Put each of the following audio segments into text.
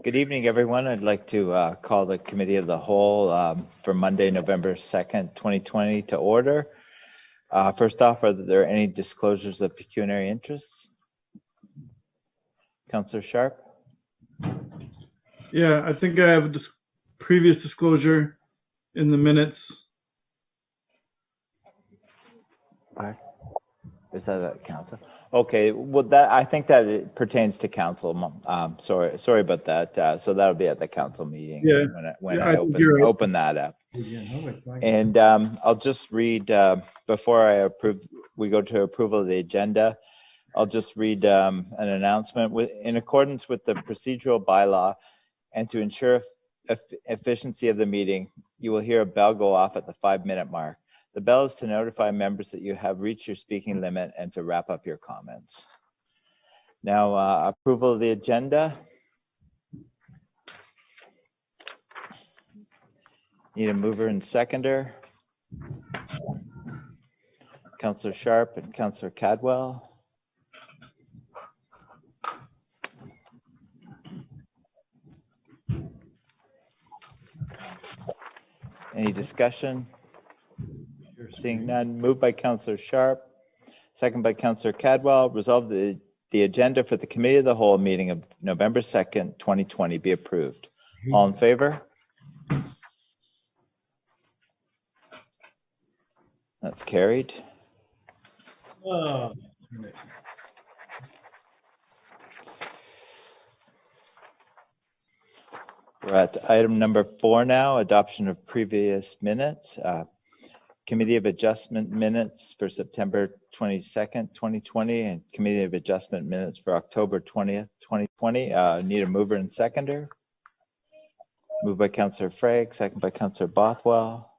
Good evening, everyone. I'd like to call the Committee of the Whole for Monday, November 2nd, 2020 to order. First off, are there any disclosures of pecuniary interests? Councillor Sharp? Yeah, I think I have a previous disclosure in the minutes. Is that at council? Okay, well, that I think that it pertains to council. Sorry about that. So that'll be at the council meeting. Yeah. when I open that up. And I'll just read before I approve. We go to approval of the agenda. I'll just read an announcement. In accordance with the procedural bylaw, and to ensure efficiency of the meeting, you will hear a bell go off at the 5-minute mark. The bell is to notify members that you have reached your speaking limit and to wrap up your comments. Now, approval of the agenda. Need a mover and seconder. Councillor Sharp and Councillor Cadwell. Any discussion? Seeing none, moved by Councillor Sharp, second by Councillor Cadwell. Resolved the agenda for the Committee of the Whole meeting of November 2nd, 2020 be approved. All in favor? That's carried. Oh. We're at item number 4 now, adoption of previous minutes. Committee of Adjustment minutes for September 22nd, 2020, and Committee of Adjustment minutes for October 20th, 2020. Need a mover and seconder. Moved by Councillor Frake, second by Councillor Bothwell.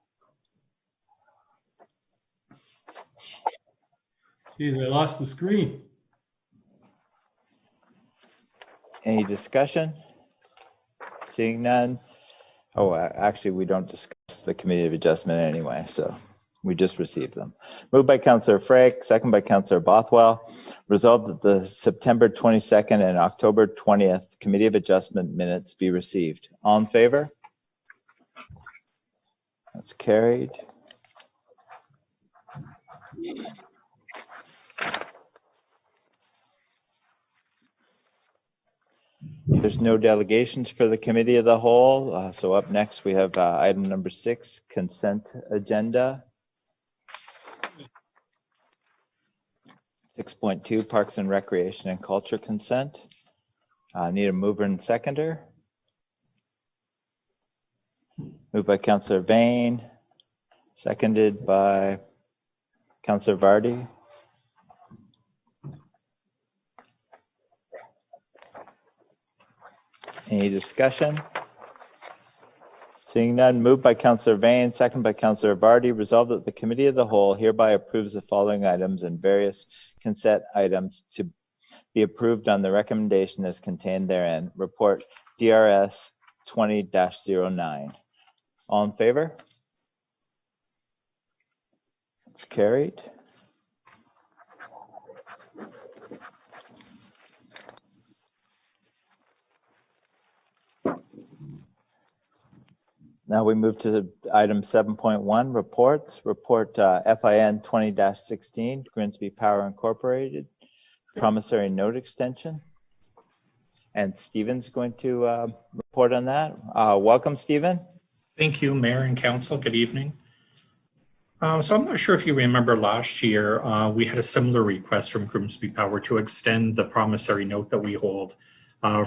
Geez, I lost the screen. Any discussion? Seeing none. Oh, actually, we don't discuss the Committee of Adjustment anyway, so we just received them. Moved by Councillor Frake, second by Councillor Bothwell. Resolved that the September 22nd and October 20th Committee of Adjustment minutes be received. All in favor? That's carried. There's no delegations for the Committee of the Whole. So up next, we have item number 6, consent agenda. 6.2, Parks and Recreation and Culture consent. Need a mover and seconder. Moved by Councillor Vane, seconded by Councillor Vardy. Any discussion? Seeing none, moved by Councillor Vane, second by Councillor Vardy. Resolved that the Committee of the Whole hereby approves the following items and various consent items to be approved on the recommendation as contained therein. Report DRS 20-09. All in favor? It's carried. Now we move to item 7.1, reports. Report FIN 20-16, Grimsby Power Incorporated, promissory note extension. And Stephen's going to report on that. Welcome, Stephen. Thank you, Mayor and Council. Good evening. So I'm not sure if you remember last year, we had a similar request from Grimsby Power to extend the promissory note that we hold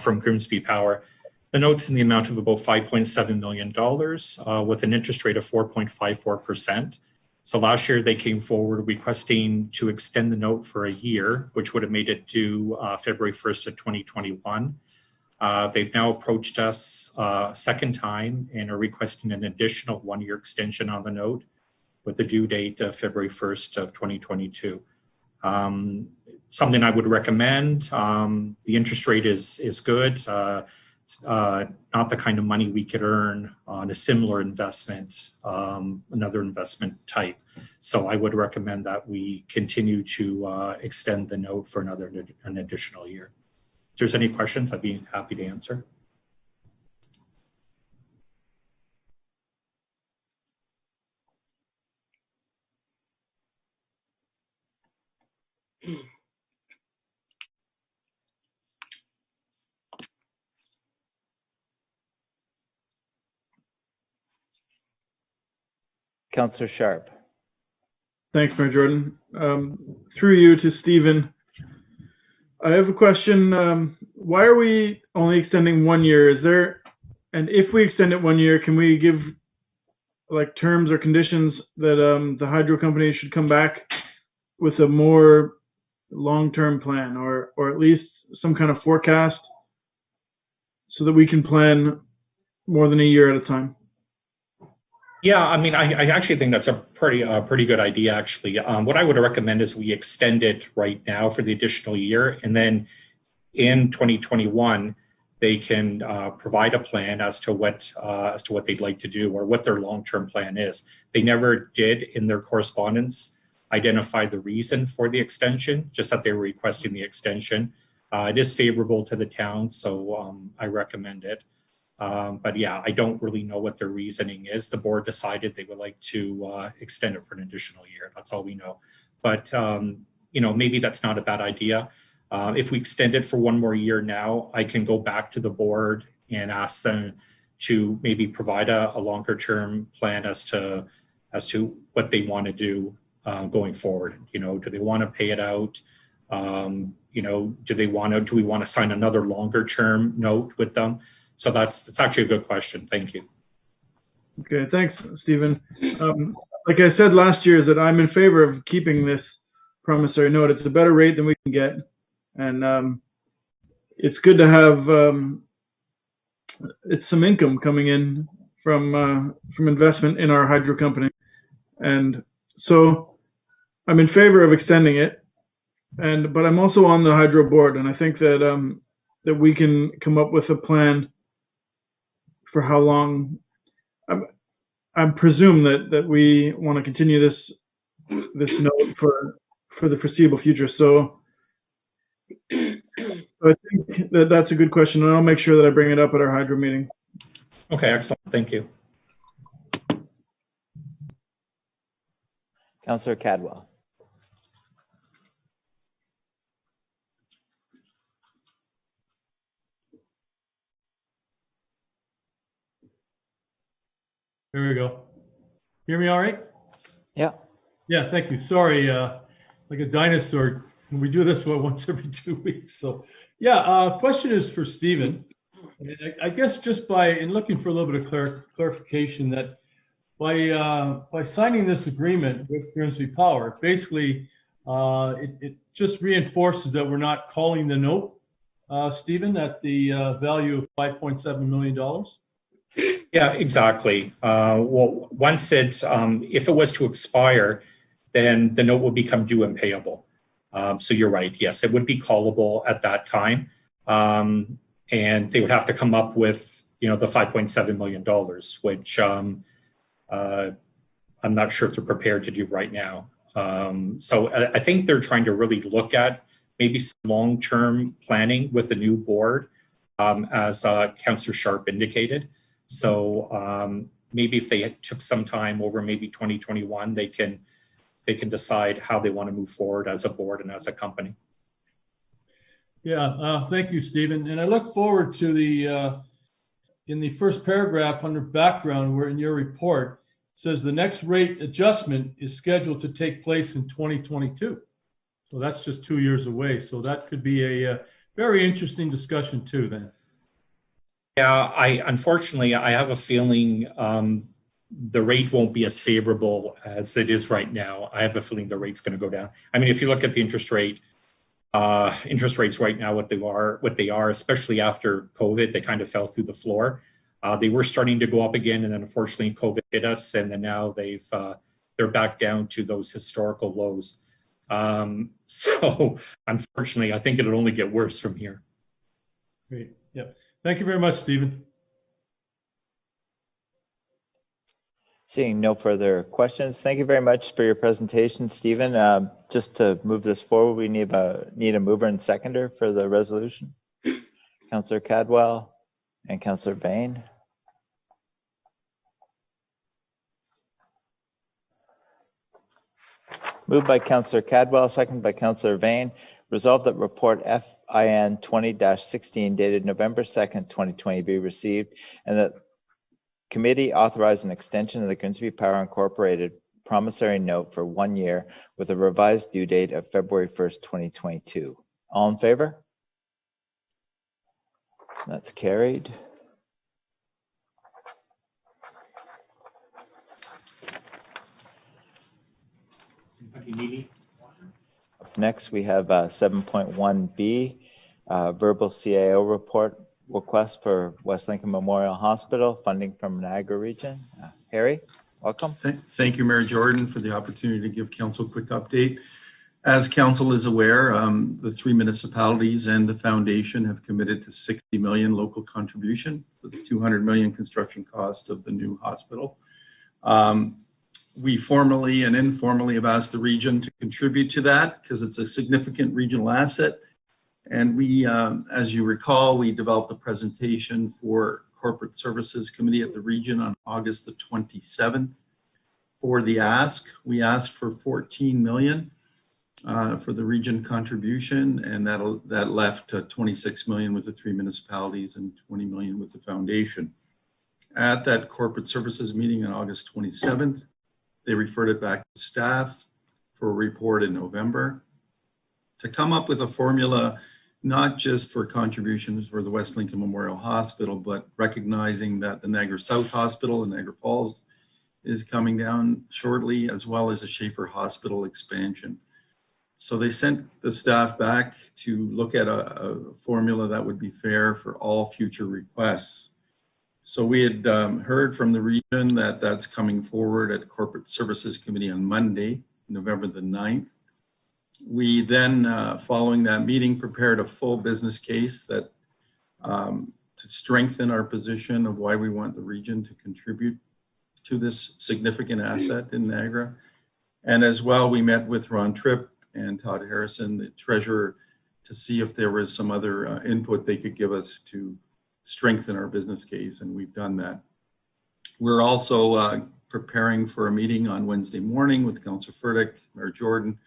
from Grimsby Power. The note's in the amount of about $5.7 million with an interest rate of 4.54%. So last year they came forward requesting to extend the note for a year, which would have made it due February 1st of 2021. They've now approached us a second time and are requesting an additional 1-year extension on the note with a due date of February 1st of 2022. Something I would recommend. The interest rate is good. It's not the kind of money we could earn on a similar investment, another investment type. So I would recommend that we continue to extend the note for an additional year. If there's any questions, I'd be happy to answer. Councillor Sharp. Thanks, Mayor Jordan. Through you to Stephen. I have a question. Why are we only extending 1 year? And if we extend it 1 year, can we give like terms or conditions that the hydro company should come back with a more long-term plan, or at least some kind of forecast, so that we can plan more than a year at a time? Yeah, I mean, I actually think that's a pretty good idea, actually. What I would recommend is we extend it right now for the additional year, and then in 2021, they can provide a plan as to what they'd like to do or what their long-term plan is. They never did in their correspondence identify the reason for the extension, just that they were requesting the extension. It is favorable to the town, so I recommend it. But yeah, I don't really know what their reasoning is. The board decided they would like to extend it for an additional year. That's all we know. But maybe that's not a bad idea. If we extend it for 1 more year now, I can go back to the board and ask them to maybe provide a longer term plan as to what they want to do going forward. Do they want to pay it out? Do we want to sign another longer term note with them? So that's actually a good question. Thank you. Okay, thanks, Stephen. Like I said last year, is that I'm in favor of keeping this promissory note. It's a better rate than we can get, and it's good to have it's some income coming in from investment in our hydro company, and so I'm in favor of extending it. But I'm also on the hydro board, and I think that that we can come up with a plan for how long. I presume that we want to continue this note for the foreseeable future. So I think that's a good question, and I'll make sure that I bring it up at our hydro meeting. Okay, excellent. Thank you. Councillor Cadwell. There we go. Hear me all right? Yeah. Yeah, thank you. Sorry, like a dinosaur, we do this once every 2 weeks. So yeah, question is for Stephen. I guess just in looking for a little bit of clarification, that by signing this agreement with Grimsby Power, basically it just reinforces that we're not calling the note, Stephen, at the value of $5.7 million. Yeah, exactly. Well, once if it was to expire, then the note will become due and payable. So you're right. Yes, it would be callable at that time. And they would have to come up with, the $5.7 million, which I'm not sure if they're prepared to do right now. So I think they're trying to really look at maybe some long-term planning with the new board, as Councillor Sharp indicated. So maybe if they took some time over maybe 2021, they can decide how they want to move forward as a board and as a company. Yeah, thank you, Stephen. And I look forward to in the first paragraph under background, where in your report it says the next rate adjustment is scheduled to take place in 2022. So that's just 2 years away. So that could be a very interesting discussion too then. Yeah, unfortunately, I have a feeling the rate won't be as favorable as it is right now. I have a feeling the rate's going to go down. I mean, if you look at the interest rates right now, what they are, especially after COVID, they kind of fell through the floor. They were starting to go up again, and then unfortunately COVID hit us, and then now they're back down to those historical lows. So unfortunately, I think it'll only get worse from here. Great. Yep. Thank you very much, Stephen. Seeing no further questions, thank you very much for your presentation, Stephen. Just to move this forward, we need a mover and seconder for the resolution. Councillor Cadwell and Councillor Bain. Moved by Councillor Cadwell, second by Councillor Bain. Resolved that report FIN 20-16 dated November 2nd, 2020 be received, and that committee authorize an extension of the Grimsby Power Incorporated promissory note for 1 year with a revised due date of February 1st, 2022. All in favor? That's carried. Up next, we have 7.1B, verbal CAO report request for West Lincoln Memorial Hospital, funding from Niagara region. Harry, welcome. Thank you, Mayor Jordan, for the opportunity to give council a quick update. As council is aware, the 3 municipalities and the foundation have committed to 60 million local contribution for the 200 million construction cost of the new hospital. We formally and informally have asked the region to contribute to that because it's a significant regional asset. And we, as you recall, we developed a presentation for Corporate Services Committee at the region on August the 27th for the ask. We asked for 14 million for the region contribution, and that left 26 million with the 3 municipalities and 20 million with the foundation. At that Corporate Services meeting on August 27th, they referred it back to staff for a report in November to come up with a formula, not just for contributions for the West Lincoln Memorial Hospital, but recognizing that the Niagara South Hospital in Niagara Falls is coming down shortly, as well as the Schaefer Hospital expansion. So they sent the staff back to look at a formula that would be fair for all future requests. So we had heard from the region that that's coming forward at Corporate Services Committee on Monday, November the 9th. We then, following that meeting, prepared a full business case that to strengthen our position of why we want the region to contribute to this significant asset in Niagara. And as well, we met with Ron Tripp and Todd Harrison, the treasurer, to see if there was some other input they could give us to strengthen our business case, and we've done that. We're also preparing for a meeting on Wednesday morning with Councillor Furtick, Mayor Jordan,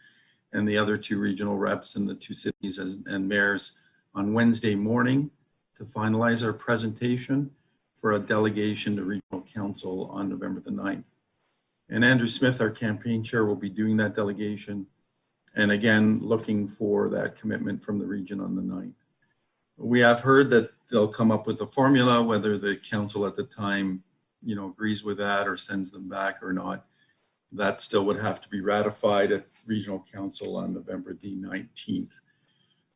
and the other 2 regional reps in the 2 cities and mayors on Wednesday morning to finalize our presentation for a delegation to regional council on November the 9th. And Andrew Smith, our campaign chair, will be doing that delegation. And again, looking for that commitment from the region on the 9th. We have heard that they'll come up with a formula, whether the council at the time, agrees with that or sends them back or not. That still would have to be ratified at regional council on November the 19th.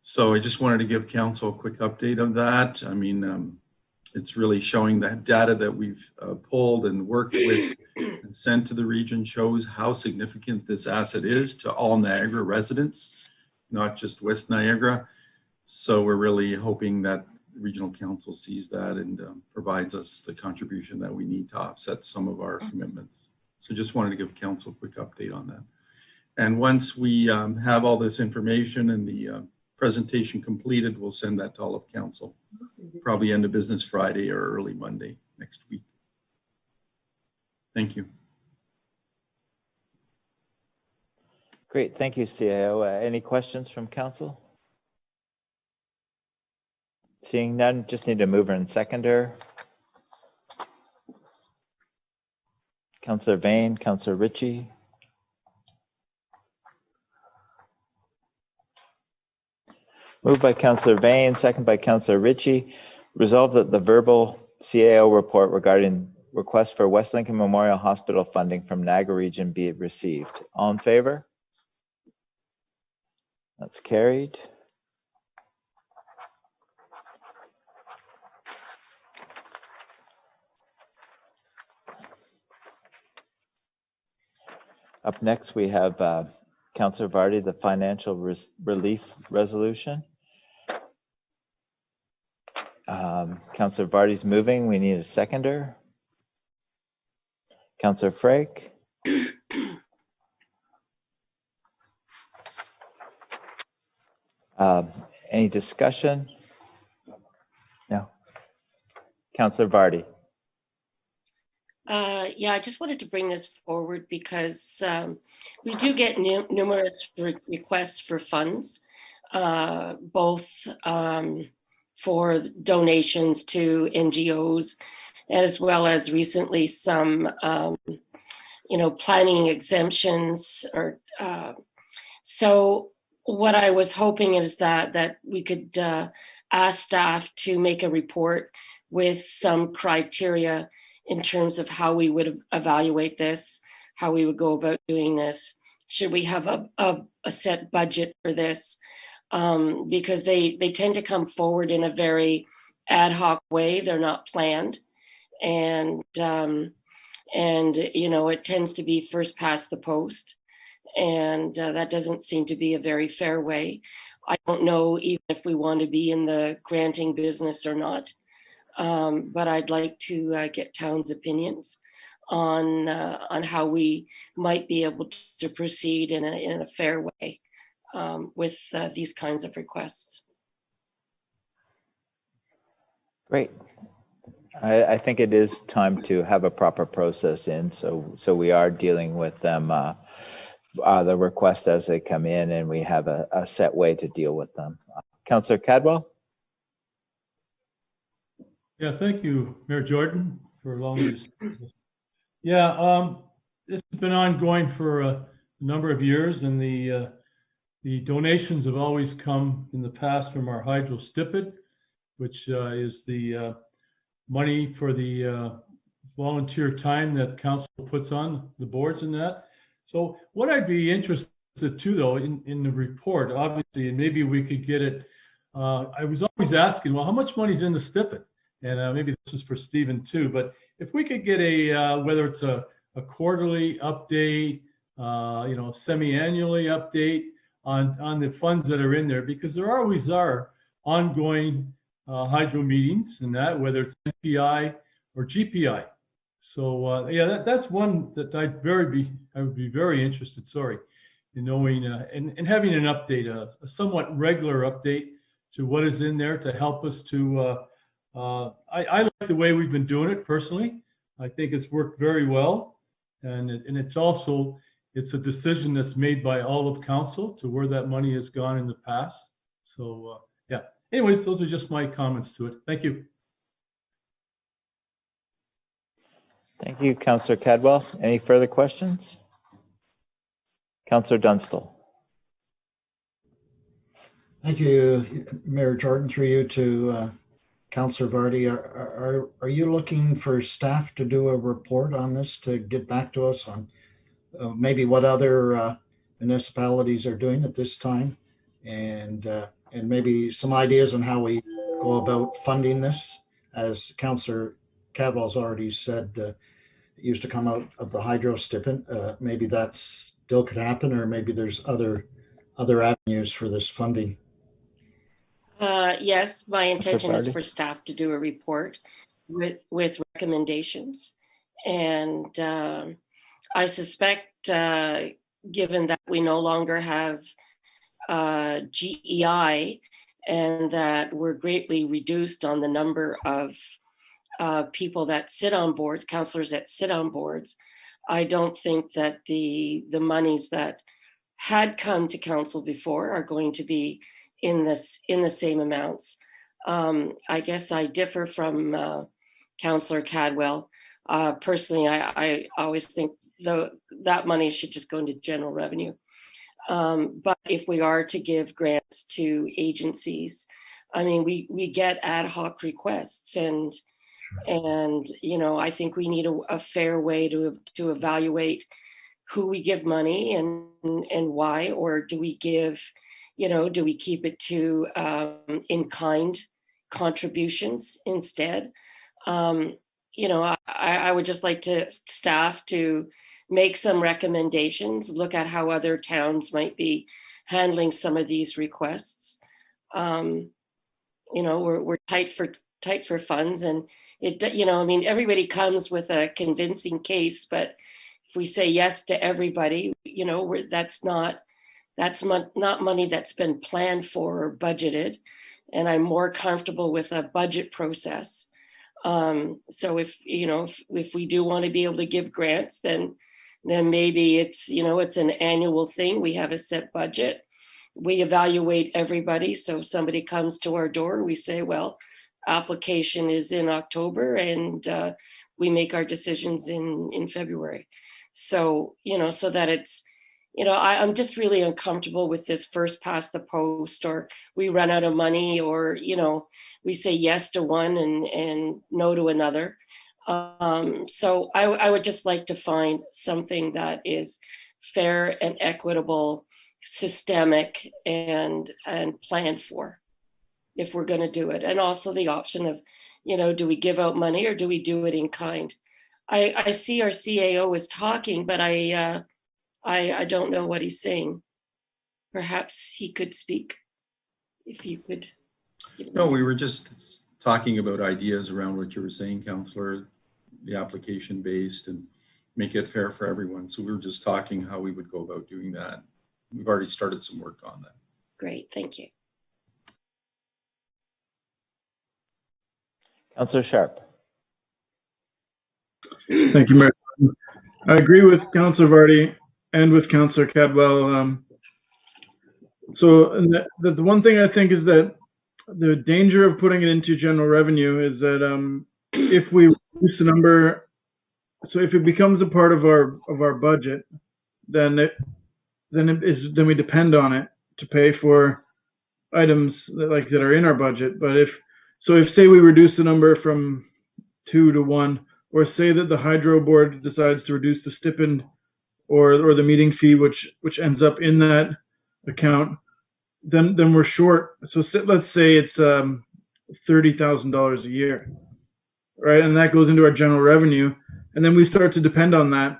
So I just wanted to give council a quick update of that. I mean, it's really showing that data that we've pulled and worked with and sent to the region shows how significant this asset is to all Niagara residents, not just West Niagara. So we're really hoping that regional council sees that and provides us the contribution that we need to offset some of our commitments. So just wanted to give council a quick update on that. And once we have all this information and the presentation completed, we'll send that to all of council, probably end of business Friday or early Monday next week. Thank you. Great, thank you, CAO. Any questions from council? Seeing none, just need a mover and seconder. Councillor Vane, Councillor Ritchie. Moved by Councillor Vane, second by Councillor Ritchie. Resolved that the verbal CAO report regarding request for West Lincoln Memorial Hospital funding from Niagara region be received. All in favor? That's carried. Up next, we have Councillor Vardy, the financial relief resolution. Councillor Vardy's moving. We need a seconder. Councillor Frake. Any discussion? No. Councillor Vardy. Yeah, I just wanted to bring this forward because we do get numerous requests for funds, both for donations to NGOs as well as recently some, planning exemptions. Or so what I was hoping is that we could ask staff to make a report with some criteria in terms of how we would evaluate this, how we would go about doing this. Should we have a set budget for this? Because they tend to come forward in a very ad hoc way. They're not planned. And it tends to be first past the post. And that doesn't seem to be a very fair way. I don't know even if we want to be in the granting business or not. But I'd like to get towns' opinions on how we might be able to proceed in a fair way with these kinds of requests. Great. I think it is time to have a proper process in, so we are dealing with them, the request as they come in, and we have a set way to deal with them. Councillor Cadwell? Yeah, thank you, Mayor Jordan, for allowing me to. Yeah, this has been ongoing for a number of years, and the donations have always come in the past from our hydro stipend, which is the money for the volunteer time that council puts on the boards and that. So what I'd be interested too, though, in the report, obviously, and maybe we could get it. I was always asking, well, how much money's in the stipend? And maybe this is for Stephen too, but if we could get whether it's a quarterly update, semi-annually update on the funds that are in there, because there always are ongoing hydro meetings and that, whether it's NPI or GPI. So that's one that I would be very interested, in knowing and having an update, a somewhat regular update to what is in there to help us to. I like the way we've been doing it personally. I think it's worked very well, and it's a decision that's made by all of council to where that money has gone in the past. So anyways, those are just my comments to it. Thank you. Thank you, Councillor Cadwell. Any further questions? Councillor Dunstall. Thank you, Mayor Jordan, through you to Councillor Vardy. Are you looking for staff to do a report on this to get back to us on maybe what other municipalities are doing at this time, and maybe some ideas on how we go about funding this? As Councillor Cadwell's already said, it used to come out of the hydro stipend. Maybe that still could happen, or maybe there's other avenues for this funding. Yes, my intention is for staff to do a report with recommendations. And I suspect, given that we no longer have GEI and that we're greatly reduced on the number of people that sit on boards, councillors that sit on boards, I don't think that the monies that had come to council before are going to be in the same amounts. I guess I differ from Councillor Cadwell. Personally, I always think that money should just go into general revenue. But if we are to give grants to agencies, I mean, we get ad hoc requests, and I think we need a fair way to evaluate who we give money and why, or do we give, do we keep it to in-kind contributions instead? I would just like staff to make some recommendations, look at how other towns might be handling some of these requests. We're tight for funds, and everybody comes with a convincing case, but if we say yes to everybody, that's not money that's been planned for or budgeted. And I'm more comfortable with a budget process. So if we do want to be able to give grants, then maybe it's an annual thing. We have a set budget. We evaluate everybody. So if somebody comes to our door, we say, well, application is in October, and we make our decisions in February. So, so that it's, I'm just really uncomfortable with this first past the post, or we run out of money, or, we say yes to one and no to another. So I would just like to find something that is fair and equitable, systemic, and planned for, if we're going to do it. And also the option of, do we give out money or do we do it in kind? I see our CAO is talking, but I don't know what he's saying. Perhaps he could speak, if you could. No, we were just talking about ideas around what you were saying, Councillor, the application based and make it fair for everyone. So we were just talking how we would go about doing that. We've already started some work on that. Great, thank you. Councillor Sharp. Thank you, Mayor. I agree with Councillor Vardy and with Councillor Cadwell. So the one thing I think is that the danger of putting it into general revenue is that if we reduce the number, so if it becomes a part of our budget, then we depend on it to pay for items that are in our budget. But if say we reduce the number from 2 to 1, or say that the hydro board decides to reduce the stipend or the meeting fee, which ends up in that account, then we're short. So let's say it's $30,000 a year, right? And that goes into our general revenue, and then we start to depend on that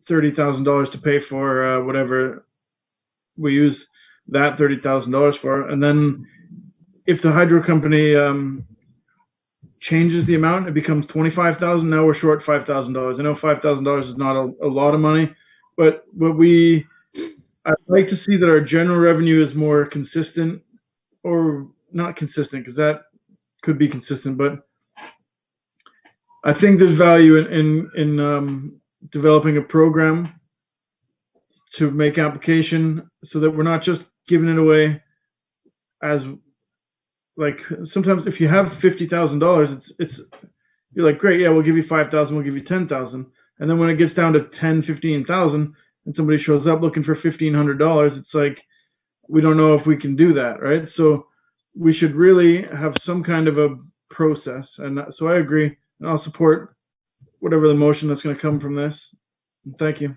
$30,000 to pay for whatever we use that $30,000 for. And then if the hydro company changes the amount, it becomes $25,000. Now we're short $5,000. I know $5,000 is not a lot of money, but I'd like to see that our general revenue is more consistent, or not consistent, because that could be consistent, but I think there's value in developing a program to make application so that we're not just giving it away as, like, sometimes if you have $50,000, it's you're like, great, yeah, we'll give you 5,000, we'll give you 10,000, and then when it gets down to 10, 15,000, and somebody shows up looking for $1,500, it's like, we don't know if we can do that, right? So we should really have some kind of a process, and so I agree, and I'll support whatever the motion that's going to come from this. Thank you.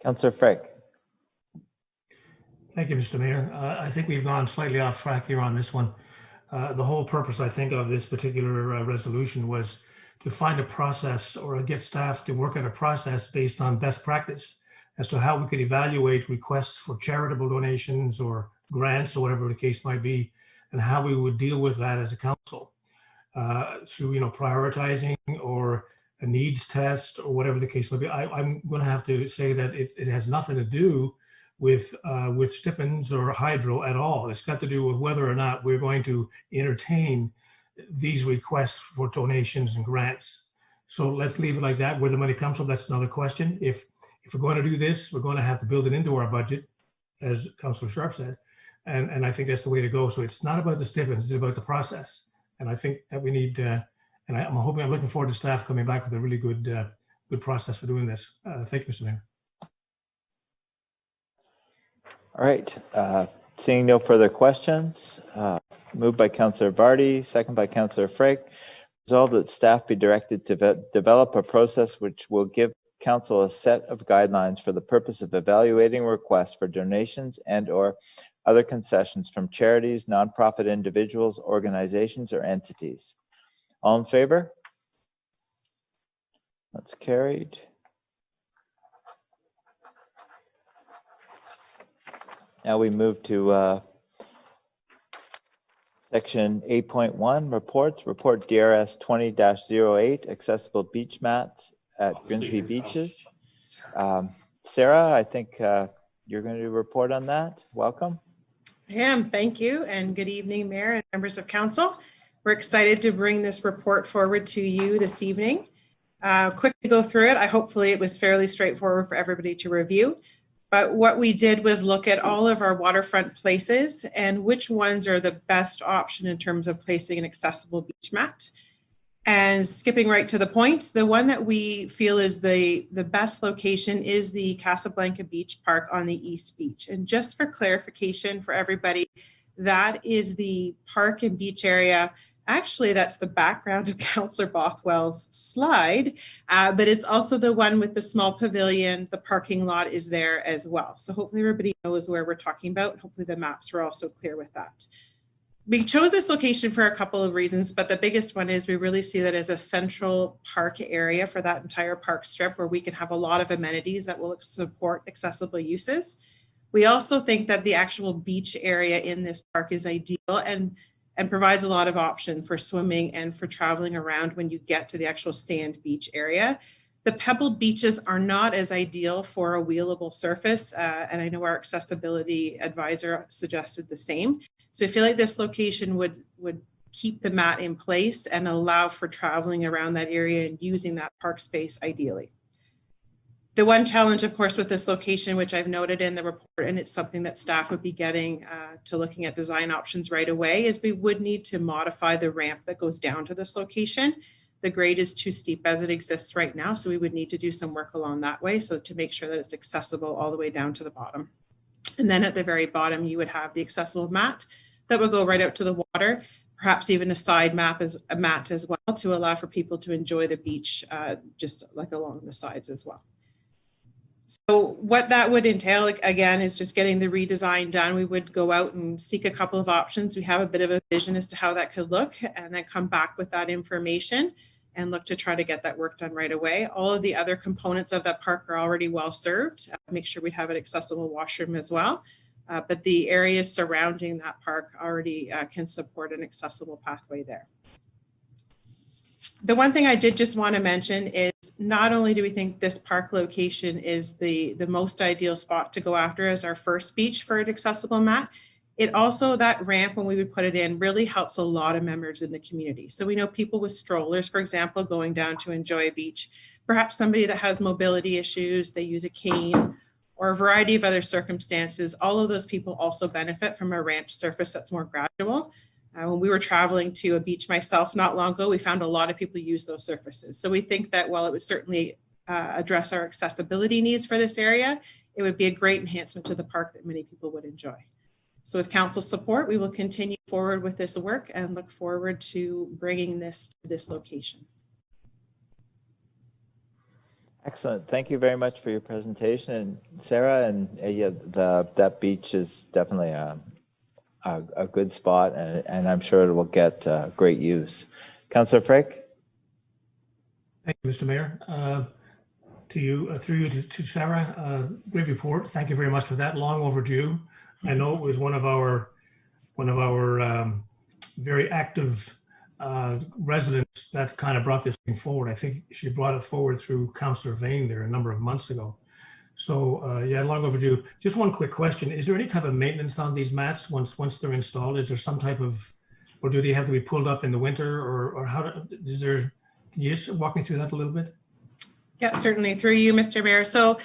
Councillor Frick. Thank you, Mr. Mayor. I think we've gone slightly off track here on this one. The whole purpose, I think, of this particular resolution was to find a process, or get staff to work at a process based on best practice as to how we could evaluate requests for charitable donations or grants, or whatever the case might be, and how we would deal with that as a council through, prioritizing or a needs test, or whatever the case might be. I'm going to have to say that it has nothing to do with stipends or hydro at all. It's got to do with whether or not we're going to entertain these requests for donations and grants. So let's leave it like that. Where the money comes from, that's another question. If we're going to do this, we're going to have to build it into our budget, as Councillor Sharp said, and I think that's the way to go. So it's not about the stipends, it's about the process. And I think that we need, and I'm looking forward to staff coming back with a really good process for doing this. Thank you, Mr. Mayor. All right. Seeing no further questions, moved by Councillor Vardy, second by Councillor Frick. Resolved that staff be directed to develop a process which will give council a set of guidelines for the purpose of evaluating requests for donations and/or other concessions from charities, nonprofit individuals, organizations, or entities. All in favor? That's carried. Now we move to section 8.1, reports. Report DRS 20-08, accessible beach mats at Grimsby beaches. Sarah, I think you're going to report on that. Welcome. I am. Thank you. And good evening, Mayor and members of council. We're excited to bring this report forward to you this evening. Quickly go through it. Hopefully it was fairly straightforward for everybody to review. But what we did was look at all of our waterfront places and which ones are the best option in terms of placing an accessible beach mat. And skipping right to the point, the one that we feel is the best location is the Casablanca Beach Park on the East Beach. And just for clarification for everybody, that is the park and beach area. Actually, that's the background of Councillor Bothwell's slide, but it's also the one with the small pavilion. The parking lot is there as well. So hopefully everybody knows where we're talking about. Hopefully the maps are also clear with that. We chose this location for a couple of reasons, but the biggest one is we really see that as a central park area for that entire park strip where we can have a lot of amenities that will support accessible uses. We also think that the actual beach area in this park is ideal and provides a lot of option for swimming and for traveling around when you get to the actual sand beach area. The pebbled beaches are not as ideal for a wheelable surface, and I know our accessibility advisor suggested the same. So I feel like this location would keep the mat in place and allow for traveling around that area and using that park space ideally. The one challenge, of course, with this location, which I've noted in the report, and it's something that staff would be getting to looking at design options right away, is we would need to modify the ramp that goes down to this location. The grade is too steep as it exists right now, so we would need to do some work along that way, so to make sure that it's accessible all the way down to the bottom. And then at the very bottom, you would have the accessible mat that would go right out to the water, perhaps even a side mat as well to allow for people to enjoy the beach just like along the sides as well. So what that would entail, again, is just getting the redesign done. We would go out and seek a couple of options. We have a bit of a vision as to how that could look, and then come back with that information and look to try to get that work done right away. All of the other components of that park are already well served. Make sure we have an accessible washroom as well. But the areas surrounding that park already can support an accessible pathway there. The one thing I did just want to mention is not only do we think this park location is the most ideal spot to go after as our first beach for an accessible mat, it also, that ramp when we would put it in really helps a lot of members in the community. So we know people with strollers, for example, going down to enjoy a beach, perhaps somebody that has mobility issues, they use a cane, or a variety of other circumstances. All of those people also benefit from a ramp surface that's more gradual. When we were traveling to a beach myself not long ago, we found a lot of people use those surfaces. So we think that while it would certainly address our accessibility needs for this area, it would be a great enhancement to the park that many people would enjoy. So with council support, we will continue forward with this work and look forward to bringing this to this location. Excellent. Thank you very much for your presentation, and Sarah. And yeah, that beach is definitely a good spot, and I'm sure it will get great use. Councillor Frick. Thank you, Mr. Mayor. To you, through you to Sarah, great report. Thank you very much for that. Long overdue. I know it was one of our very active residents that kind of brought this thing forward. I think she brought it forward through Councillor Vane there a number of months ago. So yeah, long overdue. Just one quick question. Is there any type of maintenance on these mats once they're installed? Is there some type of, or do they have to be pulled up in the winter, or how is there, can you just walk me through that a little bit? Yeah, certainly, through you, Mr. Mayor. So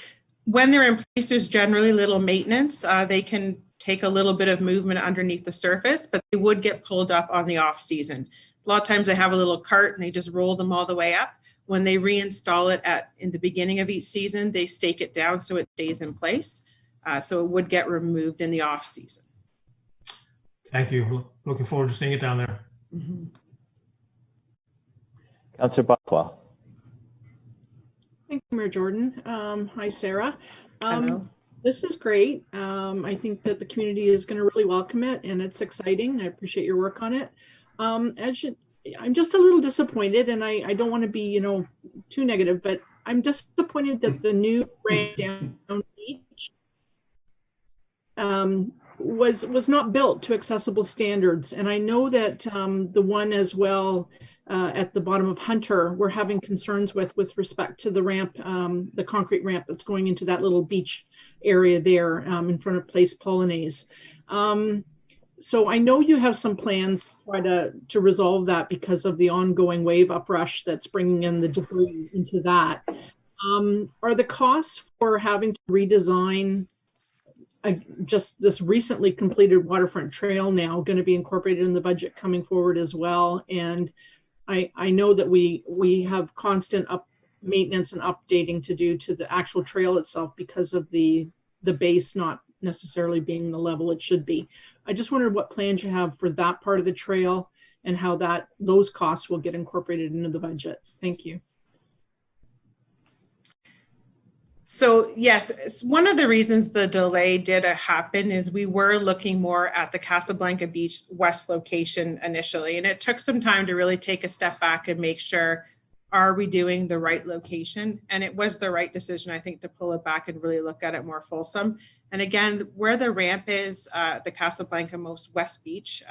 when they're in place, there's generally little maintenance. They can take a little bit of movement underneath the surface, but they would get pulled up on the off season. A lot of times they have a little cart and they just roll them all the way up. When they reinstall it in the beginning of each season, they stake it down so it stays in place. So it would get removed in the off season. Thank you. Looking forward to seeing it down there. Mm-hmm. Councillor Bothwell. Thank you, Mayor Jordan. Hi, Sarah. Hello. This is great. I think that the community is going to really welcome it, and it's exciting. I appreciate your work on it. I'm just a little disappointed, and I don't want to be, too negative, but I'm disappointed that the new ramp down beach was not built to accessible standards. And I know that the one as well at the bottom of Hunter, we're having concerns with respect to the ramp, the concrete ramp that's going into that little beach area there in front of Place Polonaise. So I know you have some plans to try to resolve that because of the ongoing wave uprush that's bringing in the debris into that. Are the costs for having to redesign just this recently completed waterfront trail now going to be incorporated in the budget coming forward as well. And I know that we have constant maintenance and updating to do to the actual trail itself because of the base not necessarily being the level it should be. I just wondered what plans you have for that part of the trail and how those costs will get incorporated into the budget. Thank you. So yes, one of the reasons the delay did happen is we were looking more at the Casablanca Beach West location initially, and it took some time to really take a step back and make sure, are we doing the right location? And it was the right decision, I think, to pull it back and really look at it more fulsome. And again, where the ramp is, the Casablanca Most West Beach,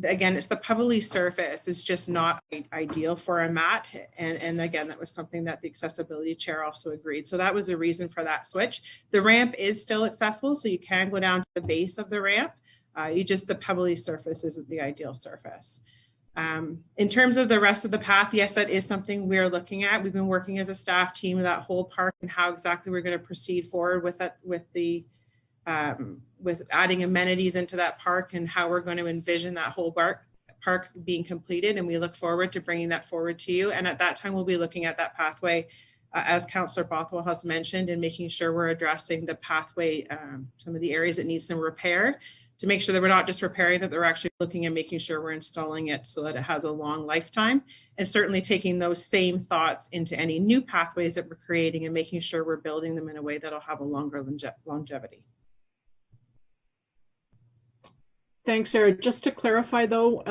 again, it's the pebbly surface. It's just not ideal for a mat. And again, that was something that the accessibility chair also agreed. So that was a reason for that switch. The ramp is still accessible, so you can go down to the base of the ramp. The pebbly surface isn't the ideal surface. In terms of the rest of the path, yes, that is something we're looking at. We've been working as a staff team with that whole park and how exactly we're going to proceed forward with that, with adding amenities into that park and how we're going to envision that whole park being completed. And we look forward to bringing that forward to you. And at that time, we'll be looking at that pathway, as Councillor Bothwell has mentioned, and making sure we're addressing the pathway, some of the areas that need some repair, to make sure that we're not just repairing, that they're actually looking and making sure we're installing it so that it has a long lifetime, and certainly taking those same thoughts into any new pathways that we're creating and making sure we're building them in a way that'll have a longer longevity. Thanks, Sarah. Just to clarify though,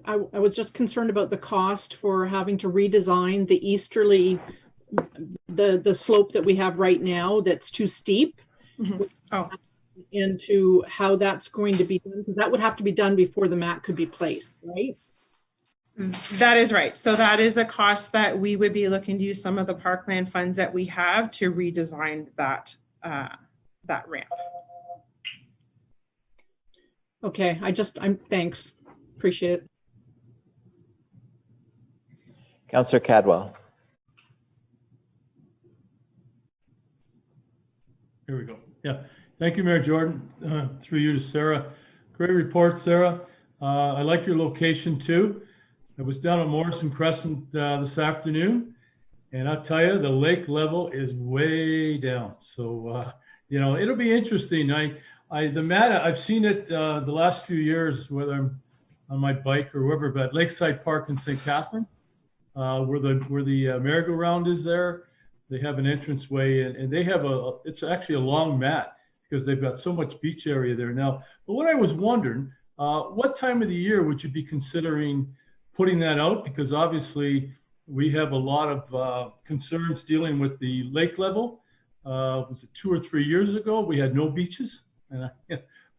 I was just concerned about the cost for having to redesign the easterly, the slope that we have right now that's too steep. Mm-hmm. Oh. Into how that's going to be done, because that would have to be done before the mat could be placed, right? That is right. So that is a cost that we would be looking to use some of the parkland funds that we have to redesign that ramp. Okay, thanks. Appreciate it. Councillor Cadwell. Here we go. Yeah. Thank you, Mayor Jordan. Through you to Sarah. Great report, Sarah. I like your location too. I was down at Morrison Crescent this afternoon, and I'll tell you, the lake level is way down. So, it'll be interesting. The mat, I've seen it the last few years, whether I'm on my bike or wherever, but Lakeside Park in St. Catherine, where the merry-go-round is there, they have an entranceway, and they have it's actually a long mat, because they've got so much beach area there now. But what I was wondering, what time of the year would you be considering putting that out? Because obviously we have a lot of concerns dealing with the lake level. Was it 2 or 3 years ago? We had no beaches. And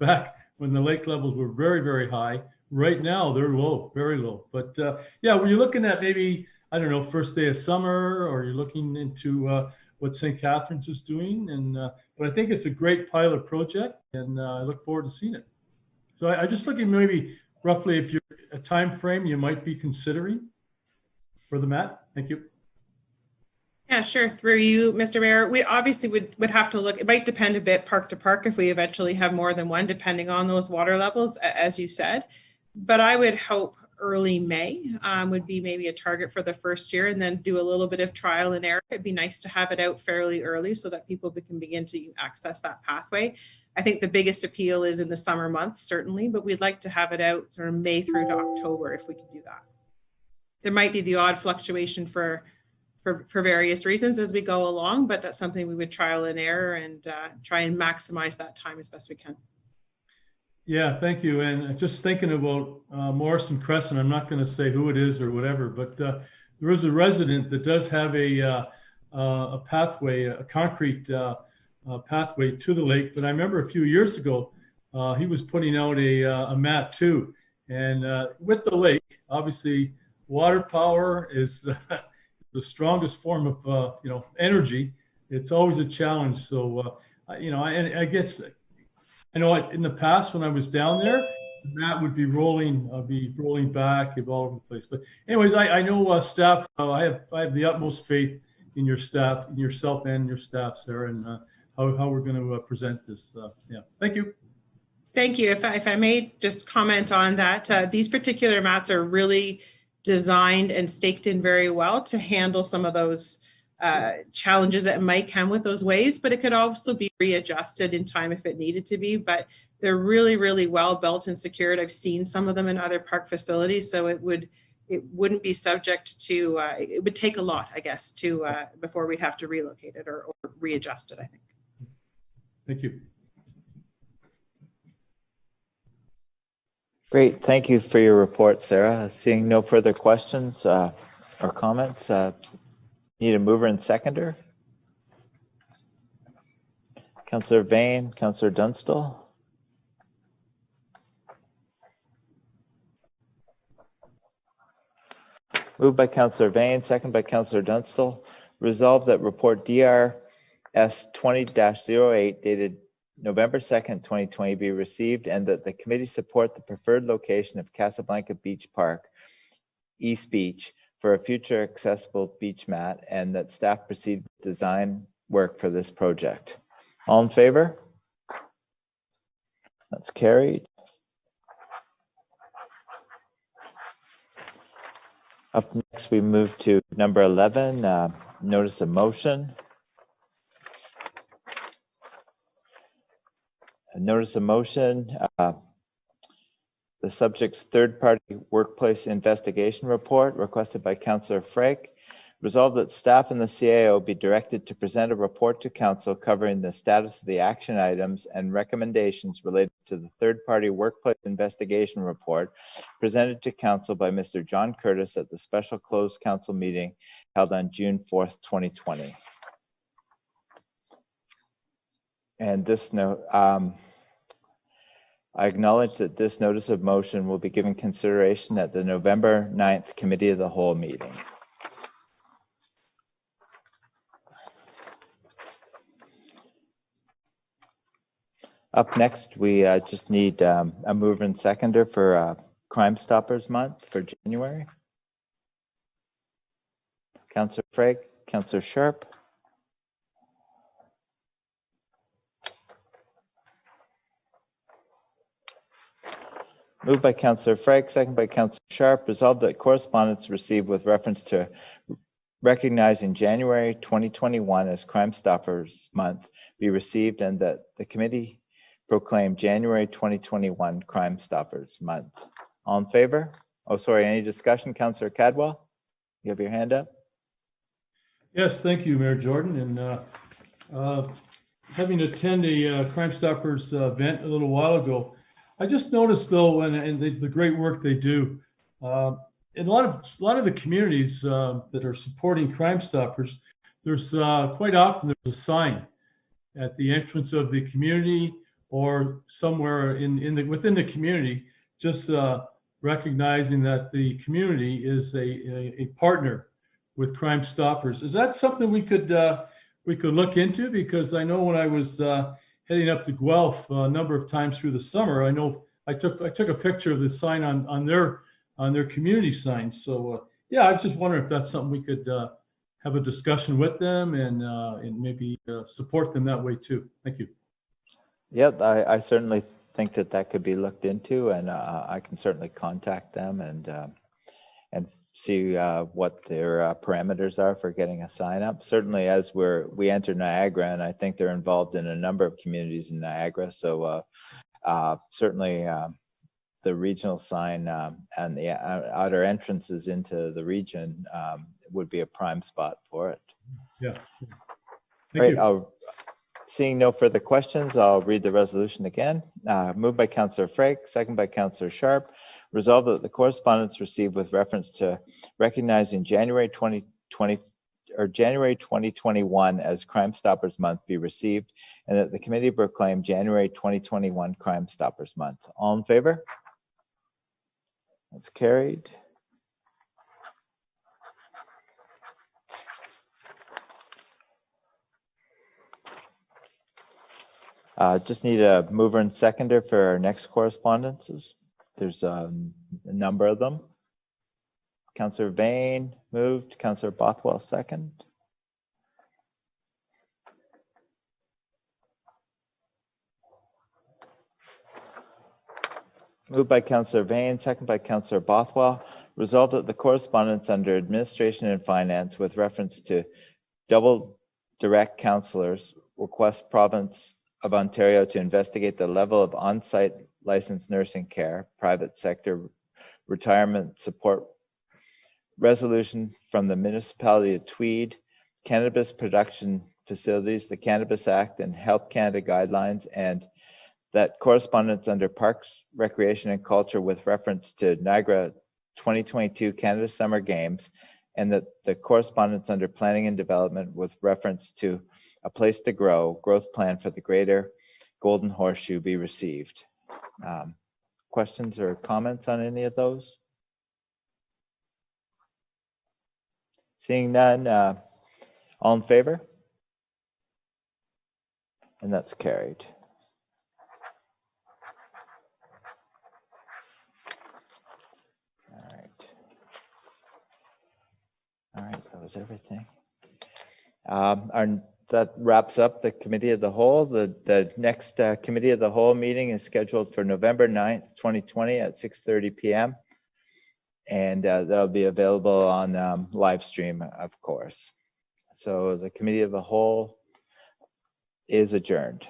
back when the lake levels were very, very high. Right now they're low, very low. But were you looking at maybe, I don't know, first day of summer, or you're looking into what St. Catharines is doing? And but I think it's a great pilot project, and I look forward to seeing it. So I just looking maybe roughly if you're a time frame you might be considering for the mat. Thank you. Yeah, sure. Through you, Mr. Mayor, we obviously would have to look. It might depend a bit park to park if we eventually have more than one, depending on those water levels, as you said. But I would hope early May would be maybe a target for the first year, and then do a little bit of trial and error. It'd be nice to have it out fairly early so that people can begin to access that pathway. I think the biggest appeal is in the summer months, certainly, but we'd like to have it out sort of May through to October if we could do that. There might be the odd fluctuation for various reasons as we go along, but that's something we would trial and error and try and maximize that time as best we can. Yeah, thank you. And just thinking about Morrison Crescent, I'm not going to say who it is or whatever, but there is a resident that does have a pathway, a concrete pathway to the lake. But I remember a few years ago, he was putting out a mat too. And with the lake, obviously, water power is the strongest form of energy. It's always a challenge. So I guess I know in the past when I was down there, the mat would be rolling back all over the place. But anyways, I know staff. I have the utmost faith in your staff, in yourself and your staff, Sarah, and how we're going to present this. Yeah, thank you. Thank you. If I may just comment on that, these particular mats are really designed and staked in very well to handle some of those challenges that might come with those waves, but it could also be readjusted in time if it needed to be. But they're really, really well built and secured. I've seen some of them in other park facilities, so it wouldn't be subject to, it would take a lot, I guess, to before we'd have to relocate it or readjust it, I think. Thank you. Great, thank you for your report, Sarah. Seeing no further questions or comments, need a mover and seconder. Councillor Vane, Councillor Dunstall. Moved by Councillor Vane, second by Councillor Dunstall. Resolved that report DRS 20-08 dated November 2nd, 2020 be received, and that the committee support the preferred location of Casablanca Beach Park, East Beach, for a future accessible beach mat, and that staff proceed with design work for this project. All in favor? That's carried. Up next, we move to number 11, notice of motion. A notice of motion, the subject's third-party workplace investigation report requested by Councillor Frake. Resolved that staff and the CAO be directed to present a report to council covering the status of the action items and recommendations related to the third-party workplace investigation report presented to council by Mr. John Curtis at the special closed council meeting held on June 4th, 2020. And this note, I acknowledge that this notice of motion will be given consideration at the November 9th Committee of the Whole meeting. Up next, we just need a mover and seconder for Crime Stoppers Month for January. Councillor Frake, Councillor Sharp. Moved by Councillor Frake, second by Councillor Sharp. Resolved that correspondence received with reference to recognizing January 2021 as Crime Stoppers Month be received, and that the committee proclaim January 2021 Crime Stoppers Month. All in favor? Oh, sorry, any discussion? Councillor Cadwell, you have your hand up. Yes, thank you, Mayor Jordan. And having attended a Crime Stoppers event a little while ago, I just noticed though, and the great work they do, in a lot of the communities that are supporting Crime Stoppers, there's quite often there's a sign at the entrance of the community or somewhere within the community, just recognizing that the community is a partner with Crime Stoppers. Is that something we could look into? Because I know when I was heading up to Guelph a number of times through the summer, I know I took a picture of the sign on their community sign. So yeah, I was just wondering if that's something we could have a discussion with them and maybe support them that way too. Thank you. Yep, I certainly think that could be looked into, and I can certainly contact them and see what their parameters are for getting a sign up. Certainly, as we enter Niagara, and I think they're involved in a number of communities in Niagara. So certainly the regional sign and the outer entrances into the region would be a prime spot for it. Yeah. Thank you. Seeing no further questions, I'll read the resolution again. Moved by Councillor Frake, second by Councillor Sharp. Resolved that the correspondence received with reference to recognizing January 2020 or January 2021 as Crime Stoppers Month be received, and that the committee proclaim January 2021 Crime Stoppers Month. All in favor? That's carried. Just need a mover and seconder for our next correspondences. There's a number of them. Councillor Vane moved, Councillor Bothwell second. Moved by Councillor Vane, second by Councillor Bothwell. Resolved that the correspondence under Administration and Finance with reference to double direct councillors request Province of Ontario to investigate the level of on-site licensed nursing care, private sector retirement support resolution from the municipality of Tweed, cannabis production facilities, the Cannabis Act and Health Canada guidelines, and that correspondence under Parks, Recreation and Culture with reference to Niagara 2022 Canada Summer Games, and that the correspondence under Planning and Development with reference to a place to grow growth plan for the Greater Golden Horseshoe be received. Questions or comments on any of those? Seeing none, all in favor? And that's carried. All right, that was everything. That wraps up the Committee of the Whole. The next Committee of the Whole meeting is scheduled for November 9th, 2020 at 6:30 p.m. And that'll be available on live stream, of course. So the Committee of the Whole is adjourned.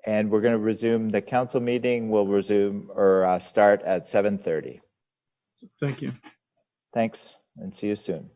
And we're going to resume, the council meeting will resume or start at 7:30. Thank you. Thanks, and see you soon.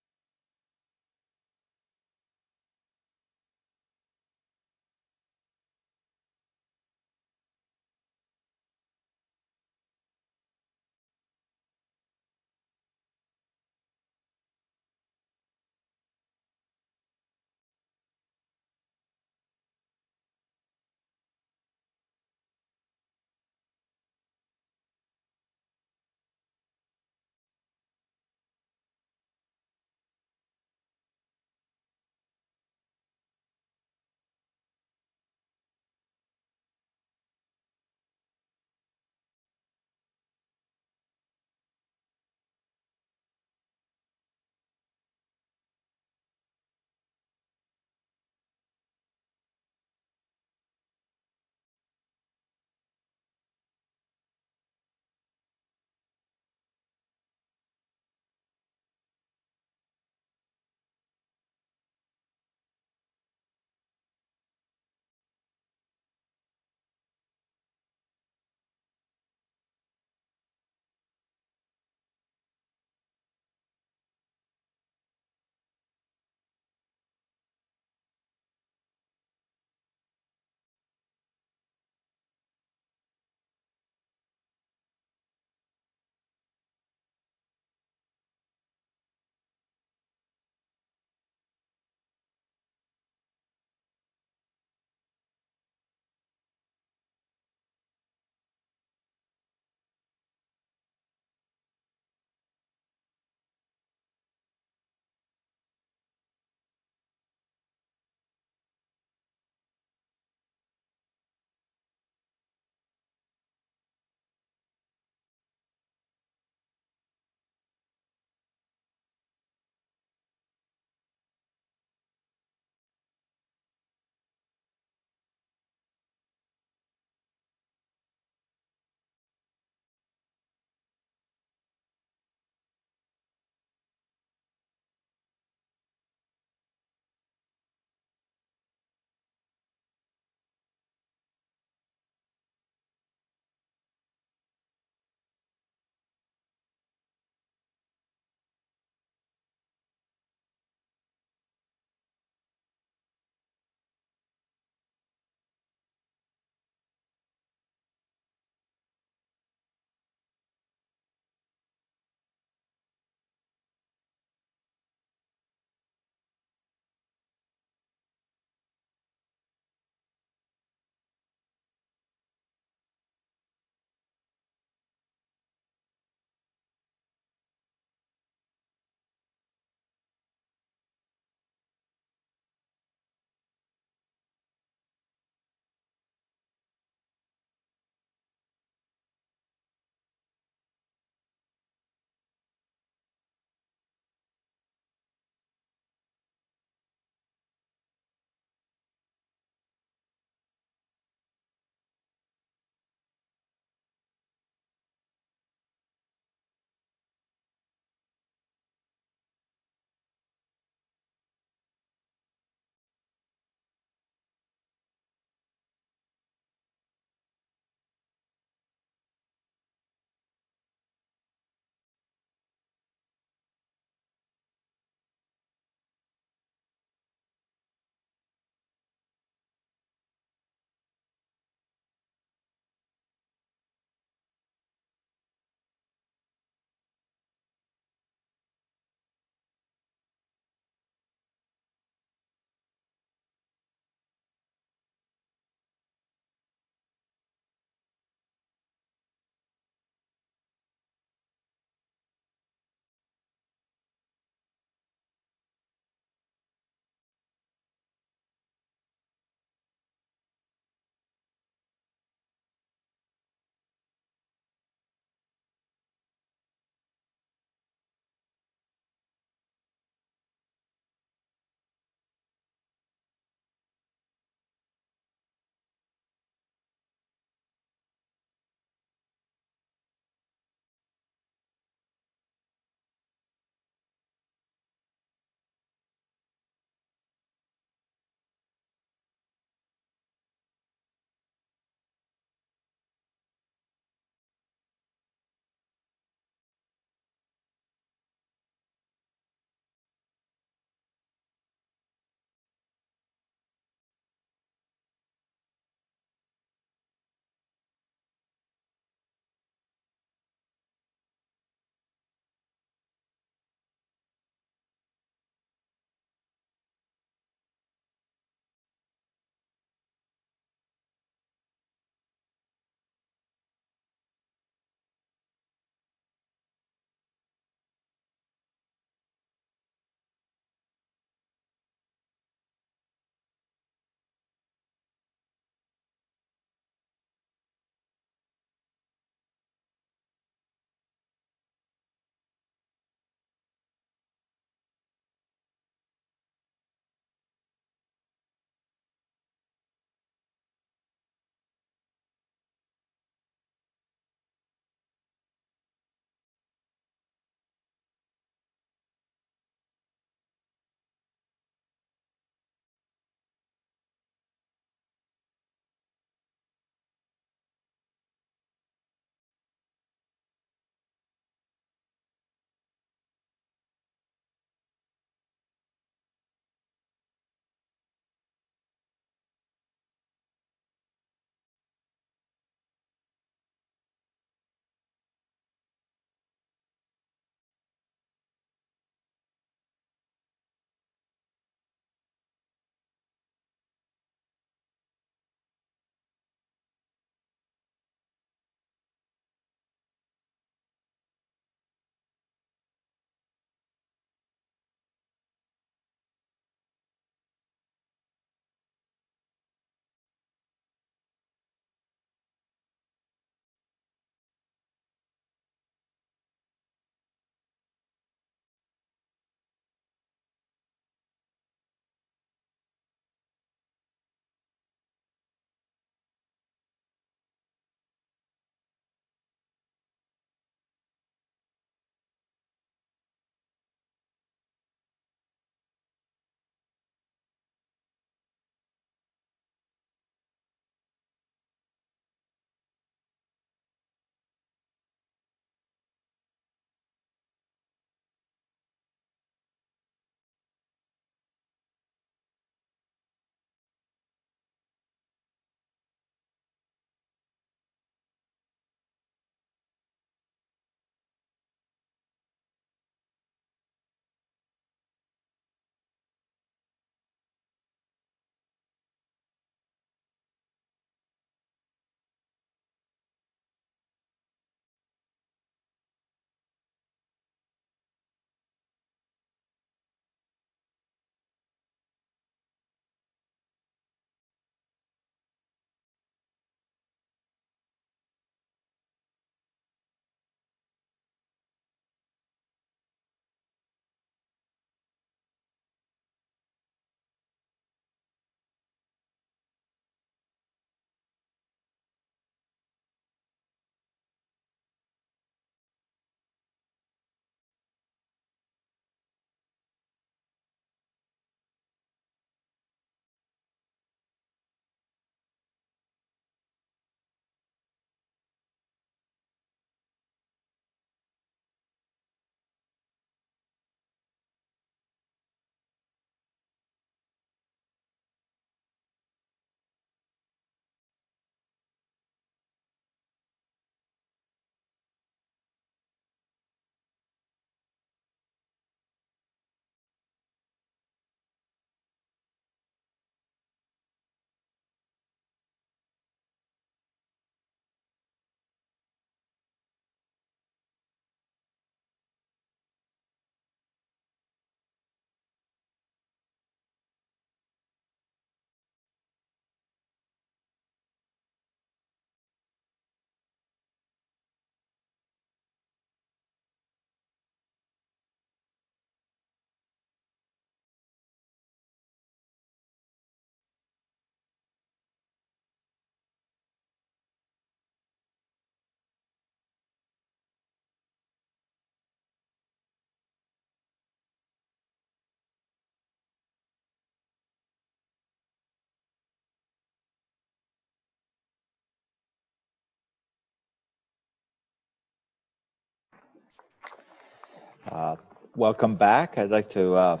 Welcome back. I'd like to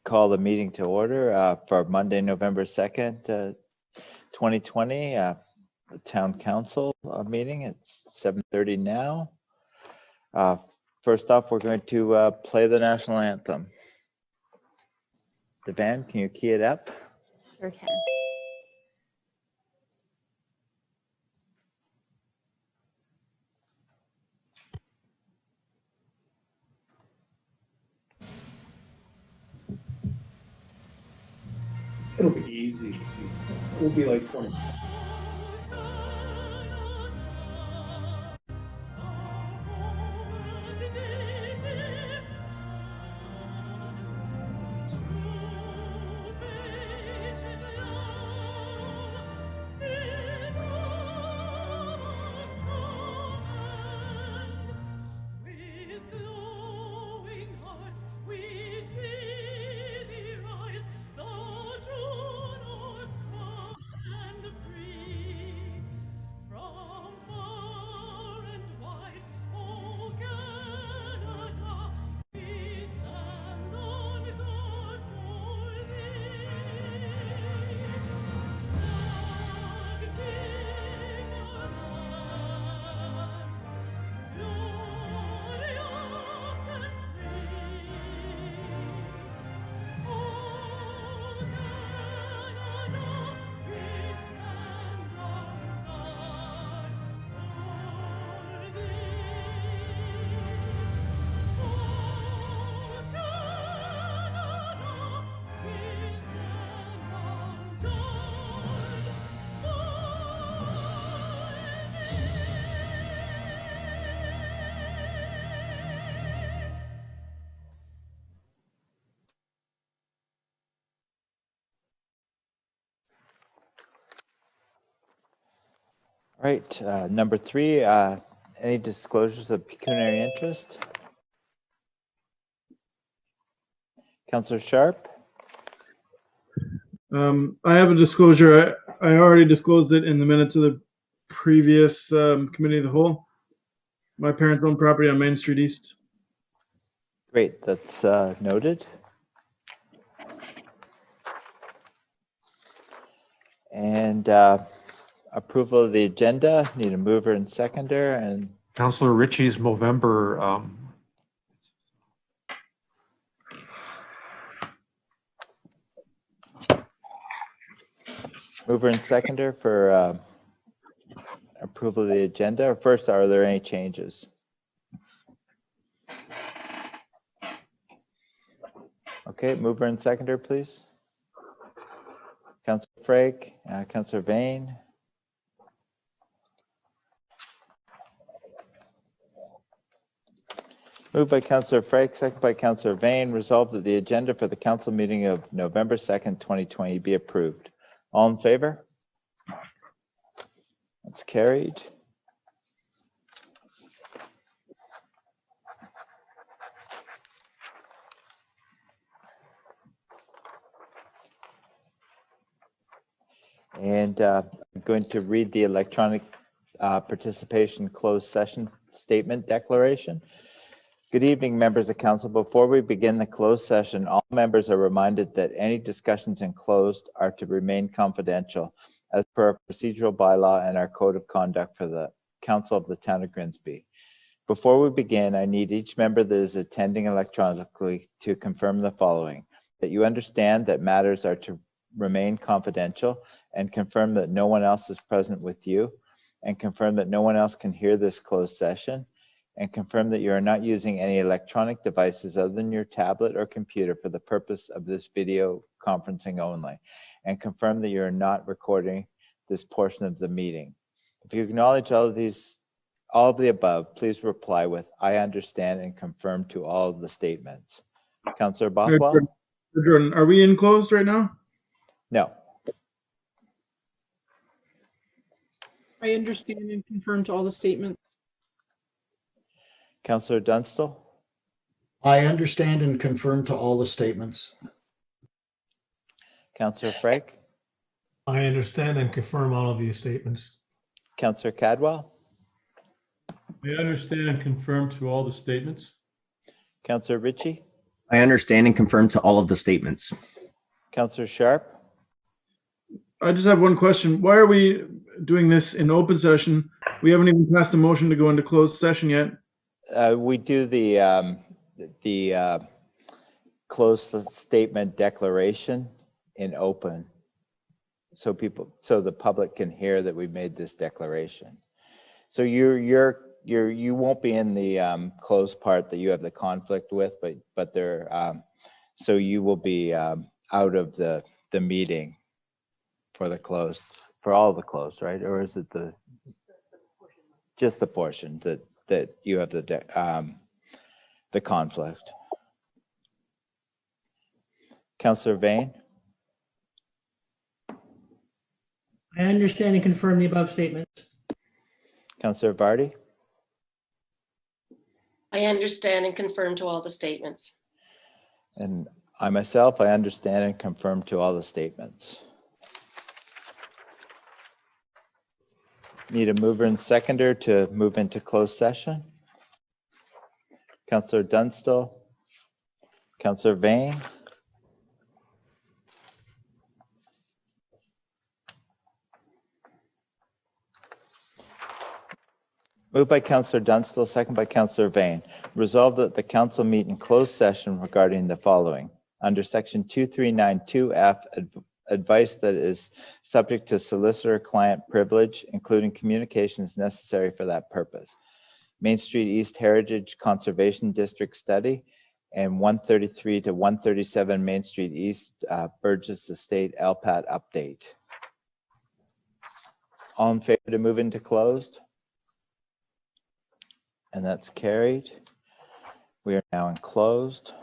call the meeting to order for Monday, November 2nd, 2020, the Town Council meeting. It's 7:30 now. First off, we're going to play the national anthem. Devan, can you key it up? Sure can. It'll be easy. We'll be like 20. All right, number 3, any disclosures of pecuniary interest? Councillor Sharp? I have a disclosure. I already disclosed it in the minutes of the previous committee of the whole. My parents own property on Main Street East. Great, that's noted. And approval of the agenda, need a mover and seconder, and Councillor Ritchie's Movember. mover and seconder for approval of the agenda. First, are there any changes? Okay, mover and seconder, please. Councillor Frake, Councillor Vane. Moved by Councillor Frake, second by Councillor Vane. Resolved that the agenda for the council meeting of November 2nd, 2020 be approved. All in favor? That's carried. And I'm going to read the electronic participation closed session statement declaration. Good evening, members of council. Before we begin the closed session, all members are reminded that any discussions in closed are to remain confidential as per our procedural bylaw and our code of conduct for the council of the town of Grimsby. Before we begin, I need each member that is attending electronically to confirm the following: that you understand that matters are to remain confidential, and confirm that no one else is present with you, and confirm that no one else can hear this closed session, and confirm that you are not using any electronic devices other than your tablet or computer for the purpose of this video conferencing only, and confirm that you are not recording this portion of the meeting. If you acknowledge all of the above, please reply with "I understand" and confirm to all of the statements. Councillor Bothwell? Jordan, are we in closed right now? No. I understand and confirm to all the statements. Councillor Dunstall? I understand and confirm to all the statements. Councillor Frake? I understand and confirm all of these statements. Councillor Cadwell? I understand and confirm to all the statements. Councillor Ritchie, I understand and confirm to all of the statements. Councillor Sharp, I just have one question. Why are we doing this in open session? We haven't even passed a motion to go into closed session yet. we do the closed statement declaration in open. So the public can hear that we made this declaration. So you won't be in the closed part that you have the conflict with, but so you will be out of the meeting for all the closed, right? Or is it just the portion that you have the conflict? Councillor Vane, I understand and confirm the above statements. Councillor Vardy, I understand and confirm to all the statements. and I myself, I understand and confirm to all the statements. Need a mover and seconder to move into closed session. Councillor Dunstall, Councillor Vane, moved by Councillor Dunstall, second by Councillor Vane. Resolved that the council meet in closed session regarding the following. Under section 2392F, advice that is subject to solicitor-client privilege, including communications necessary for that purpose. Main Street East Heritage Conservation District study and 133 to 137 Main Street East Burgess Estate LPAT update. All in favor to move into closed? And that's carried. We are now in closed.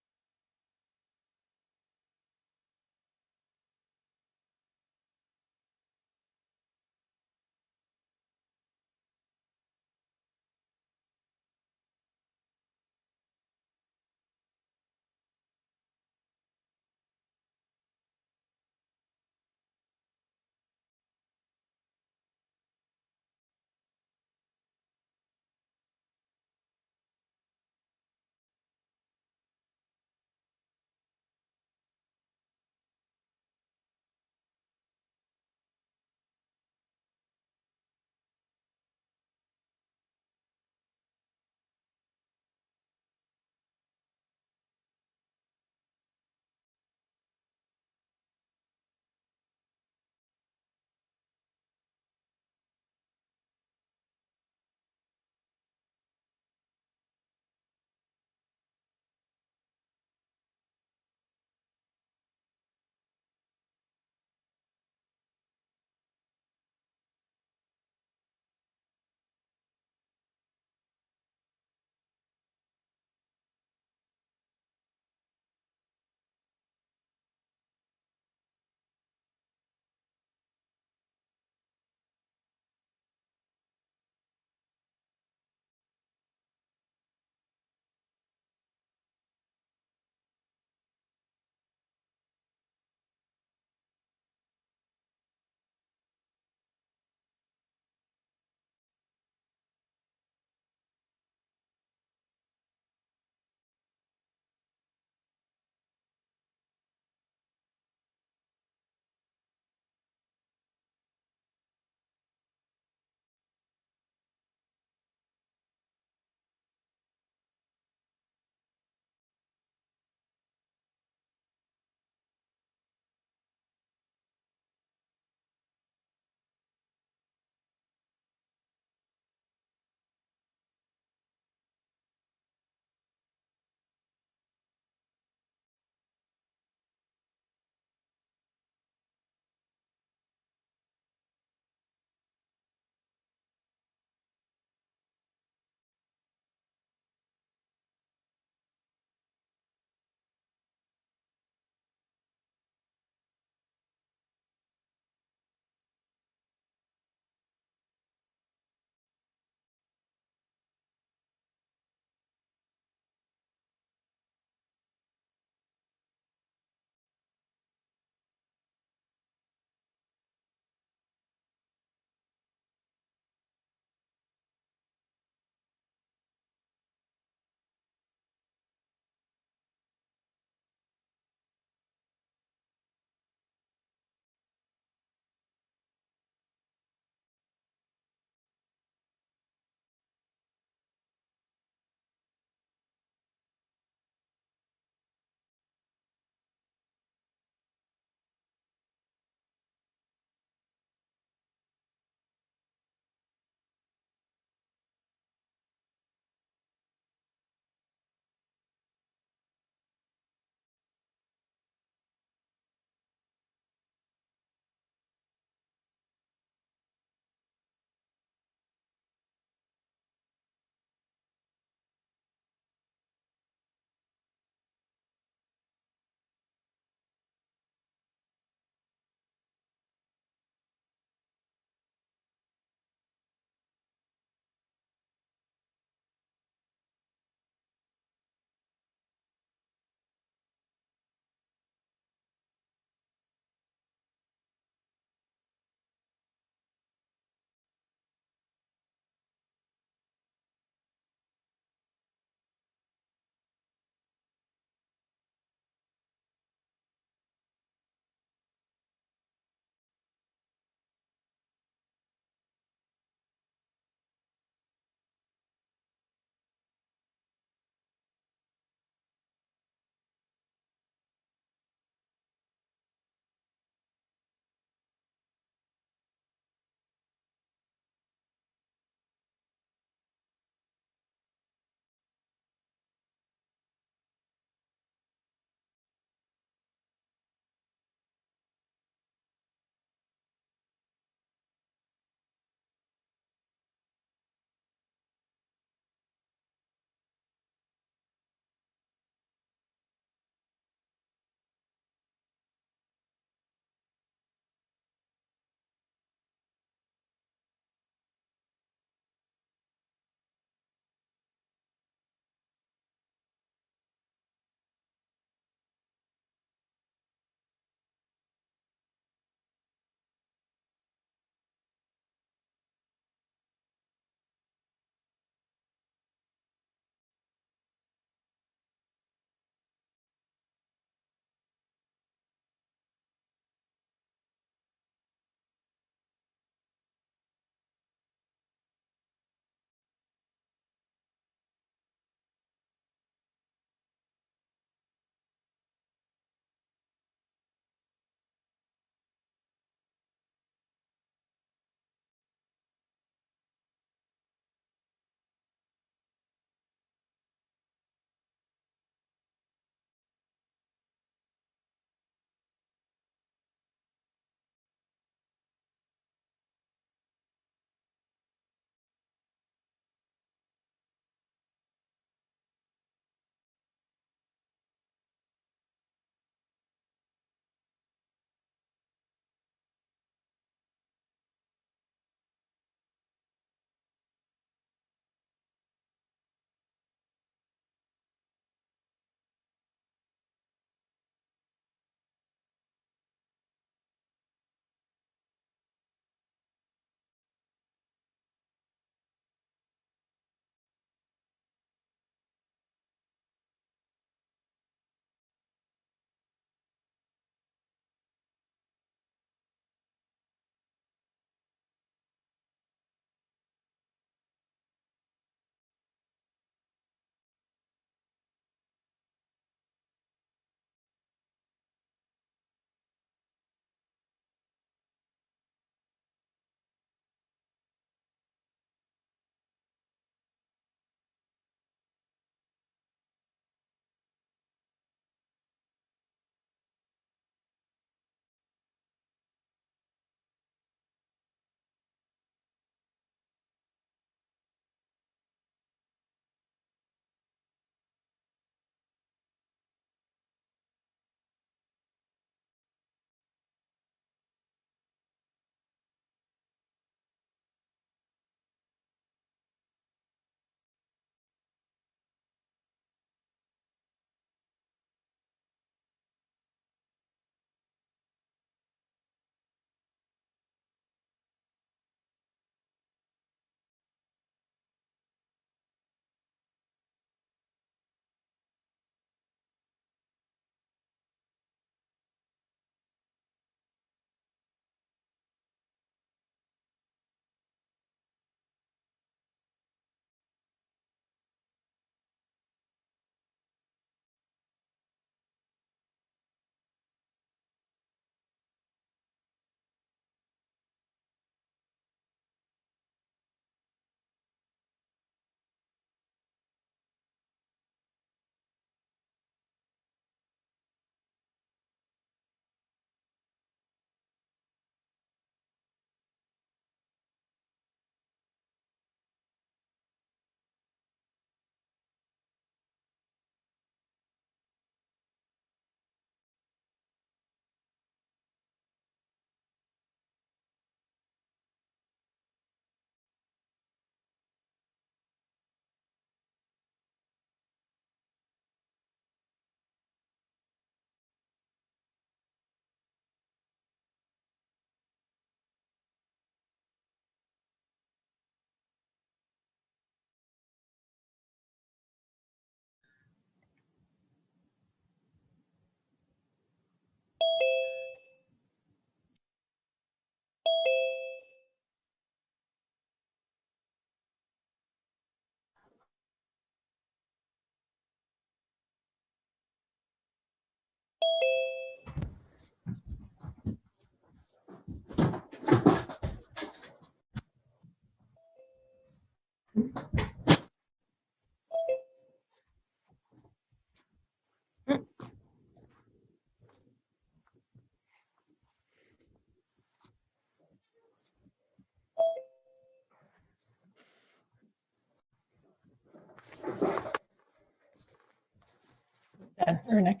Ernick.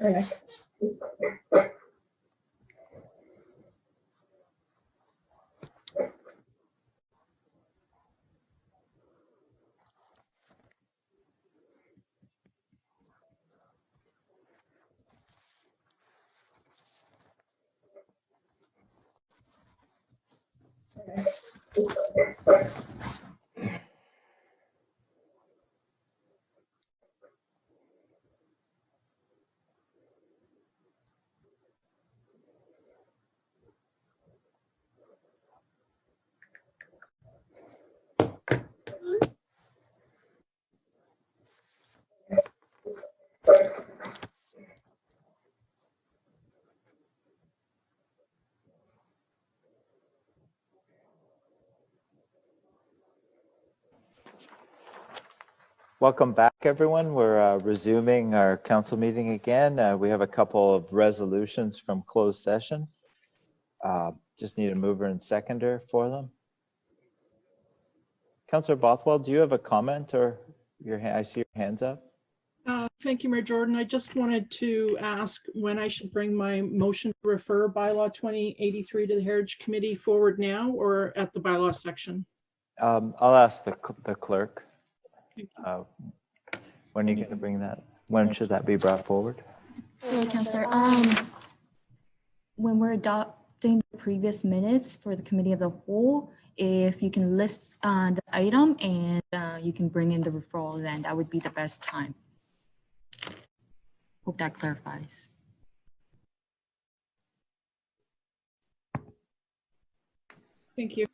Ernick. Welcome back, everyone. We're resuming our council meeting again. We have a couple of resolutions from closed session. Just need a mover and seconder for them. Councillor Bothwell, do you have a comment or I see your hands up? Thank you, Mayor Jordan. I just wanted to ask when I should bring my motion to refer bylaw 2083 to the Heritage Committee forward now or at the bylaw section. I'll ask the clerk. When are you going to bring that? When should that be brought forward? Hello, Councillor. When we're adopting the previous minutes for the Committee of the Whole, if you can lift the item and you can bring in the referral, then that would be the best time. Hope that clarifies. Thank you.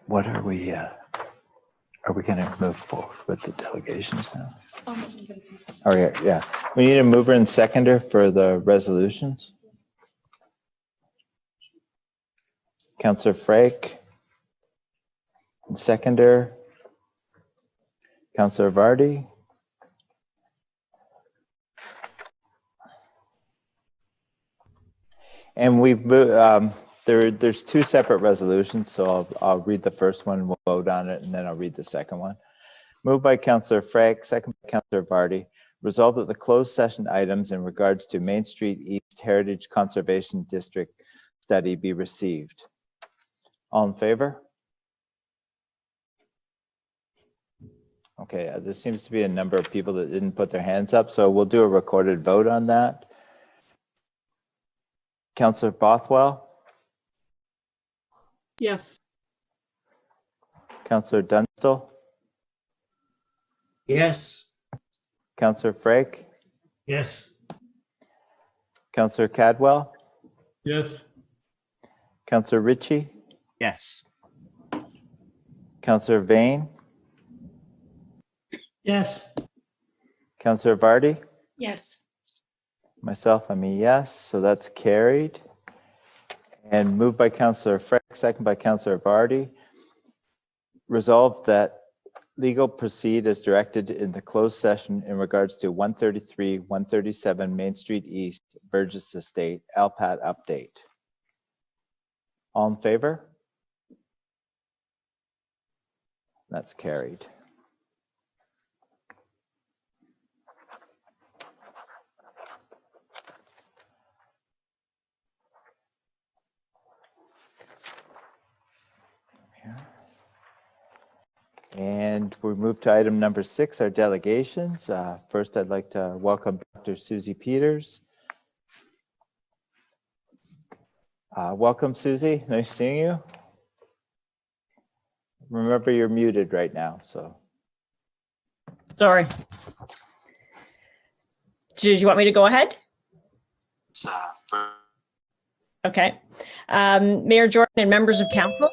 What are we going to move forward with the delegations now? Oh, yeah. We need a mover and seconder for the resolutions. Councillor Frake. And seconder. Councillor Vardy. And we've there's two separate resolutions, so I'll read the first one, we'll vote on it, and then I'll read the second one. Moved by Councillor Frake, second by Councillor Vardy. Resolved that the closed session items in regards to Main Street East Heritage Conservation District study be received. All in favor? Okay, there seems to be a number of people that didn't put their hands up, so we'll do a recorded vote on that. Councillor Bothwell? Yes. Councillor Dunstall? Yes. Councillor Frake? Yes. Councillor Cadwell? Yes. Councillor Ritchie? Yes. Councillor Vane? Yes. Councillor Vardy? Yes. Myself, I'm a yes, so that's carried. And moved by Councillor Frake, second by Councillor Vardy. Resolved that legal proceed as directed in the closed session in regards to 133, 137 Main Street East, Burgess Estate, LPAT update. All in favor? That's carried. And we move to item number 6, our delegations. First, I'd like to welcome Dr. Susie Peters. Welcome, Susie. Nice seeing you. Remember, you're muted right now, so. Sorry. Did you want me to go ahead? Okay. Mayor Jordan and members of council,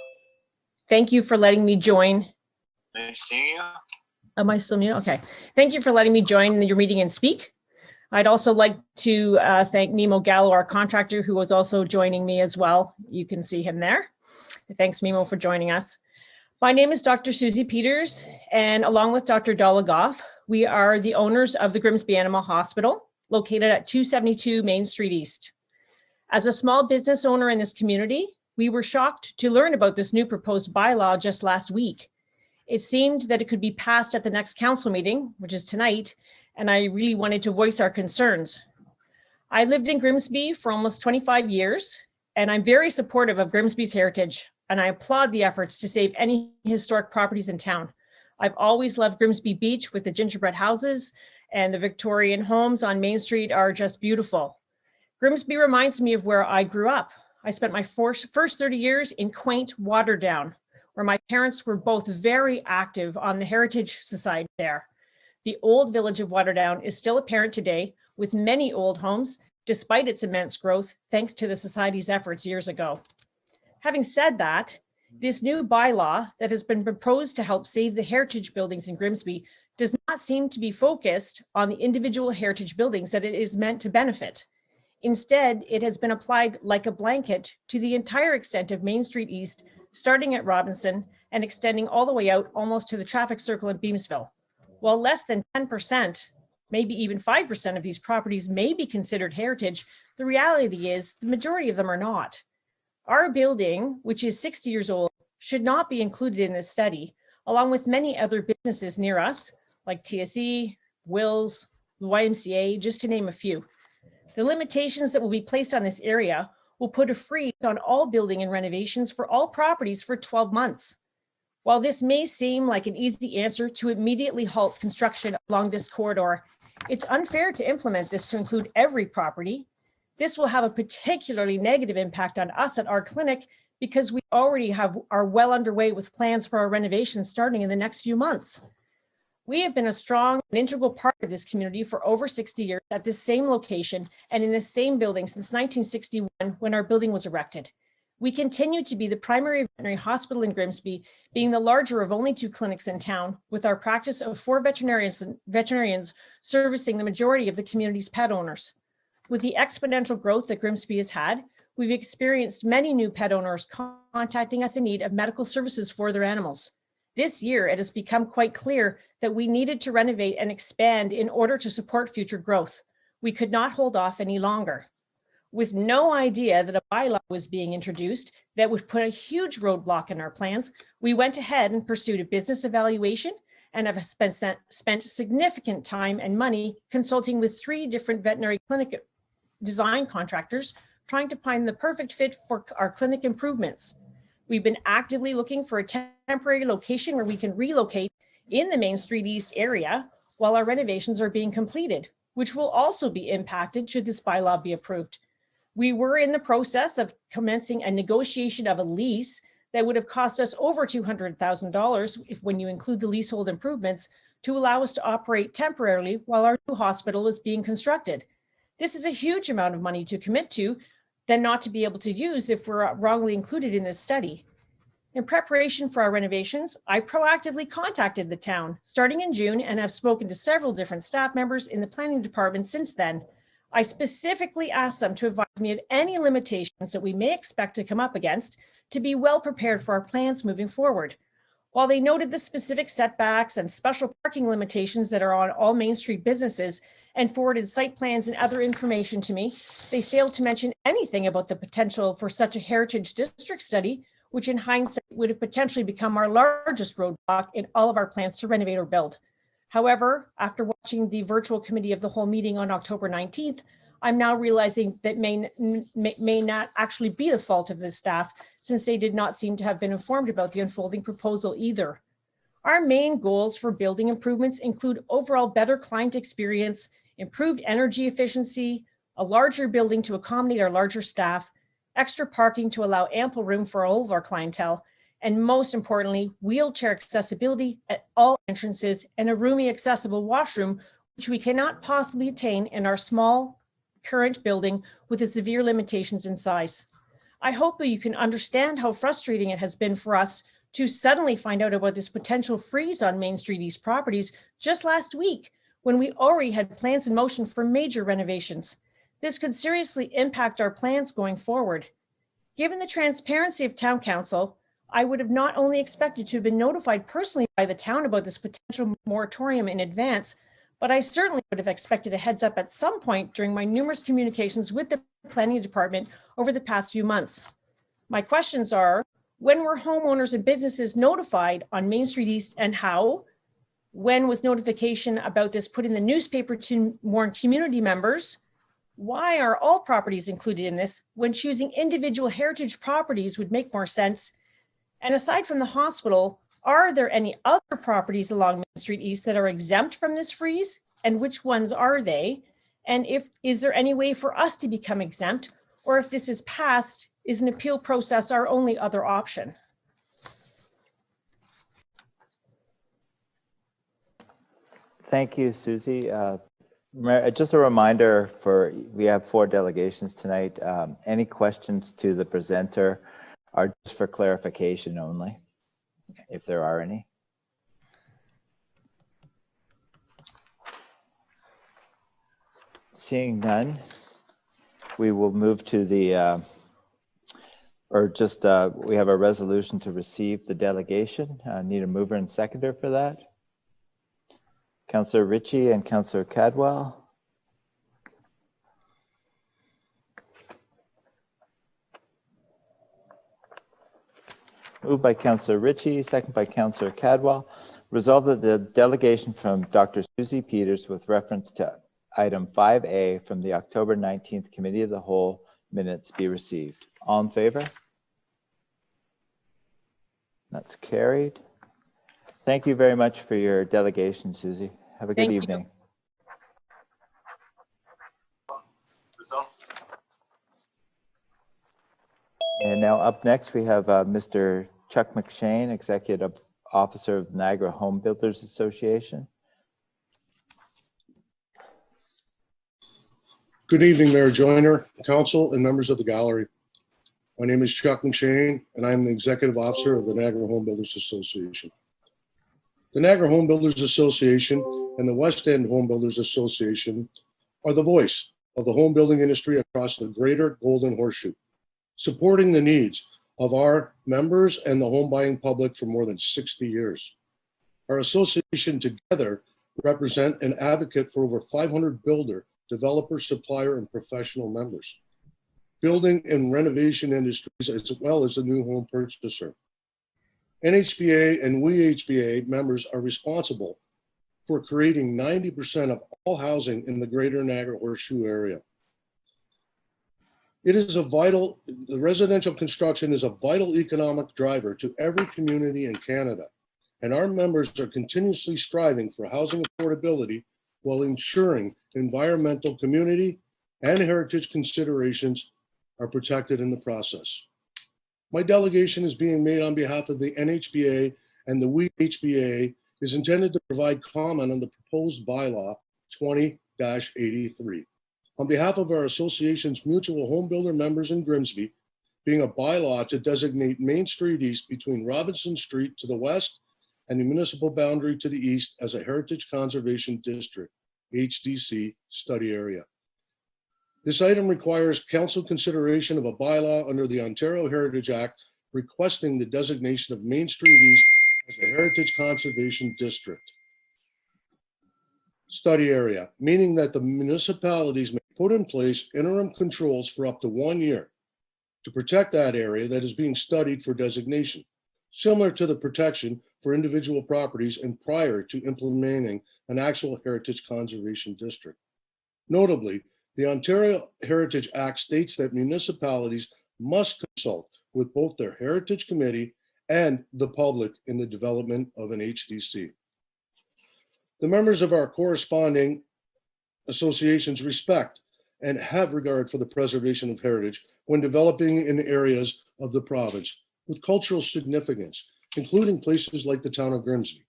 thank you for letting me join. Nice seeing you. Am I still muted? Okay. Thank you for letting me join your meeting and speak. I'd also like to thank Mimo Gallo, our contractor, who was also joining me as well. You can see him there. Thanks, Mimo, for joining us. My name is Dr. Susie Peters, and along with Dr. Dolagoff, we are the owners of the Grimsby Animal Hospital, located at 272 Main Street East. As a small business owner in this community, we were shocked to learn about this new proposed bylaw just last week. It seemed that it could be passed at the next council meeting, which is tonight, and I really wanted to voice our concerns. I lived in Grimsby for almost 25 years, and I'm very supportive of Grimsby's heritage, and I applaud the efforts to save any historic properties in town. I've always loved Grimsby Beach with the gingerbread houses, and the Victorian homes on Main Street are just beautiful. Grimsby reminds me of where I grew up. I spent my first 30 years in quaint Waterdown, where my parents were both very active on the Heritage Society there. The old village of Waterdown is still apparent today, with many old homes, despite its immense growth, thanks to the Society's efforts years ago. Having said that, this new bylaw that has been proposed to help save the heritage buildings in Grimsby does not seem to be focused on the individual heritage buildings that it is meant to benefit. Instead, it has been applied like a blanket to the entire extent of Main Street East, starting at Robinson and extending all the way out almost to the traffic circle in Beamsville. While less than 10%, maybe even 5% of these properties may be considered heritage, the reality is the majority of them are not. Our building, which is 60 years old, should not be included in this study, along with many other businesses near us, like TSE, Wills, the YMCA, just to name a few. The limitations that will be placed on this area will put a freeze on all building and renovations for all properties for 12 months. While this may seem like an easy answer to immediately halt construction along this corridor, it's unfair to implement this to include every property. This will have a particularly negative impact on us at our clinic because we already are well underway with plans for our renovations starting in the next few months. We have been a strong and integral part of this community for over 60 years at this same location and in this same building since 1961 when our building was erected. We continue to be the primary veterinary hospital in Grimsby, being the larger of only 2 clinics in town, with our practice of 4 veterinarians servicing the majority of the community's pet owners. With the exponential growth that Grimsby has had, we've experienced many new pet owners contacting us in need of medical services for their animals. This year, it has become quite clear that we needed to renovate and expand in order to support future growth. We could not hold off any longer. With no idea that a bylaw was being introduced that would put a huge roadblock in our plans, we went ahead and pursued a business evaluation and have spent significant time and money consulting with 3 different veterinary clinic design contractors, trying to find the perfect fit for our clinic improvements. We've been actively looking for a temporary location where we can relocate in the Main Street East area while our renovations are being completed, which will also be impacted should this bylaw be approved. We were in the process of commencing a negotiation of a lease that would have cost us over $200,000 when you include the leasehold improvements to allow us to operate temporarily while our new hospital is being constructed. This is a huge amount of money to commit to, then not to be able to use if we're wrongly included in this study. In preparation for our renovations, I proactively contacted the town starting in June and have spoken to several different staff members in the planning department since then. I specifically asked them to advise me of any limitations that we may expect to come up against to be well prepared for our plans moving forward. While they noted the specific setbacks and special parking limitations that are on all Main Street businesses and forwarded site plans and other information to me, they failed to mention anything about the potential for such a heritage district study, which in hindsight would have potentially become our largest roadblock in all of our plans to renovate or build. However, after watching the virtual committee of the whole meeting on October 19th, I'm now realizing that may not actually be the fault of the staff, since they did not seem to have been informed about the unfolding proposal either. Our main goals for building improvements include overall better client experience, improved energy efficiency, a larger building to accommodate our larger staff, extra parking to allow ample room for all of our clientele, and most importantly, wheelchair accessibility at all entrances and a roomy accessible washroom, which we cannot possibly attain in our small current building with its severe limitations in size. I hope that you can understand how frustrating it has been for us to suddenly find out about this potential freeze on Main Street East properties just last week, when we already had plans in motion for major renovations. This could seriously impact our plans going forward. Given the transparency of Town Council, I would have not only expected to have been notified personally by the town about this potential moratorium in advance, but I certainly would have expected a heads up at some point during my numerous communications with the planning department over the past few months. My questions are, when were homeowners and businesses notified on Main Street East and how? When was notification about this put in the newspaper to warn community members? Why are all properties included in this when choosing individual heritage properties would make more sense? And aside from the hospital, are there any other properties along Main Street East that are exempt from this freeze? And which ones are they? And is there any way for us to become exempt? Or if this is passed, is an appeal process our only other option? Thank you, Susie. Just a reminder we have 4 delegations tonight. Any questions to the presenter are just for clarification only, if there are any. Seeing none, we will move to the, we have a resolution to receive the delegation. Need a mover and seconder for that. Councillor Ritchie and Councillor Cadwell. Moved by Councillor Ritchie, second by Councillor Cadwell. Resolved that the delegation from Dr. Susie Peters with reference to item 5A from the October 19th Committee of the Whole minutes be received. All in favor? That's carried. Thank you very much for your delegation, Susie. Have a good evening. And now up next, we have Mr. Chuck Mcshane, Executive Officer of Niagara Home Builders Association. Good evening, Mayor Joyner, Council, and members of the gallery. My name is Chuck Mcshane, and I'm the Executive Officer of the Niagara Home Builders Association. The Niagara Home Builders Association and the West End Home Builders Association are the voice of the home building industry across the greater Golden Horseshoe, supporting the needs of our members and the home buying public for more than 60 years. Our association together represent and advocate for over 500 builder, developer, supplier, and professional members, building and renovation industries, as well as the new home purchaser. NHBA and WeHBA members are responsible for creating 90% of all housing in the greater Niagara Horseshoe area. The residential construction is a vital economic driver to every community in Canada, and our members are continuously striving for housing affordability while ensuring environmental, community, and heritage considerations are protected in the process. My delegation is being made on behalf of the NHBA and the WeHBA is intended to provide comment on the proposed bylaw 20-83. On behalf of our association's mutual home builder members in Grimsby, being a bylaw to designate Main Street East between Robinson Street to the west and the municipal boundary to the east as a Heritage Conservation District, HDC, study area. This item requires council consideration of a bylaw under the Ontario Heritage Act requesting the designation of Main Street East as a Heritage Conservation District. Study area, meaning that the municipalities may put in place interim controls for up to 1 year to protect that area that is being studied for designation, similar to the protection for individual properties and prior to implementing an actual Heritage Conservation District. Notably, the Ontario Heritage Act states that municipalities must consult with both their Heritage Committee and the public in the development of an HDC. The members of our corresponding associations respect and have regard for the preservation of heritage when developing in areas of the province with cultural significance, including places like the town of Grimsby.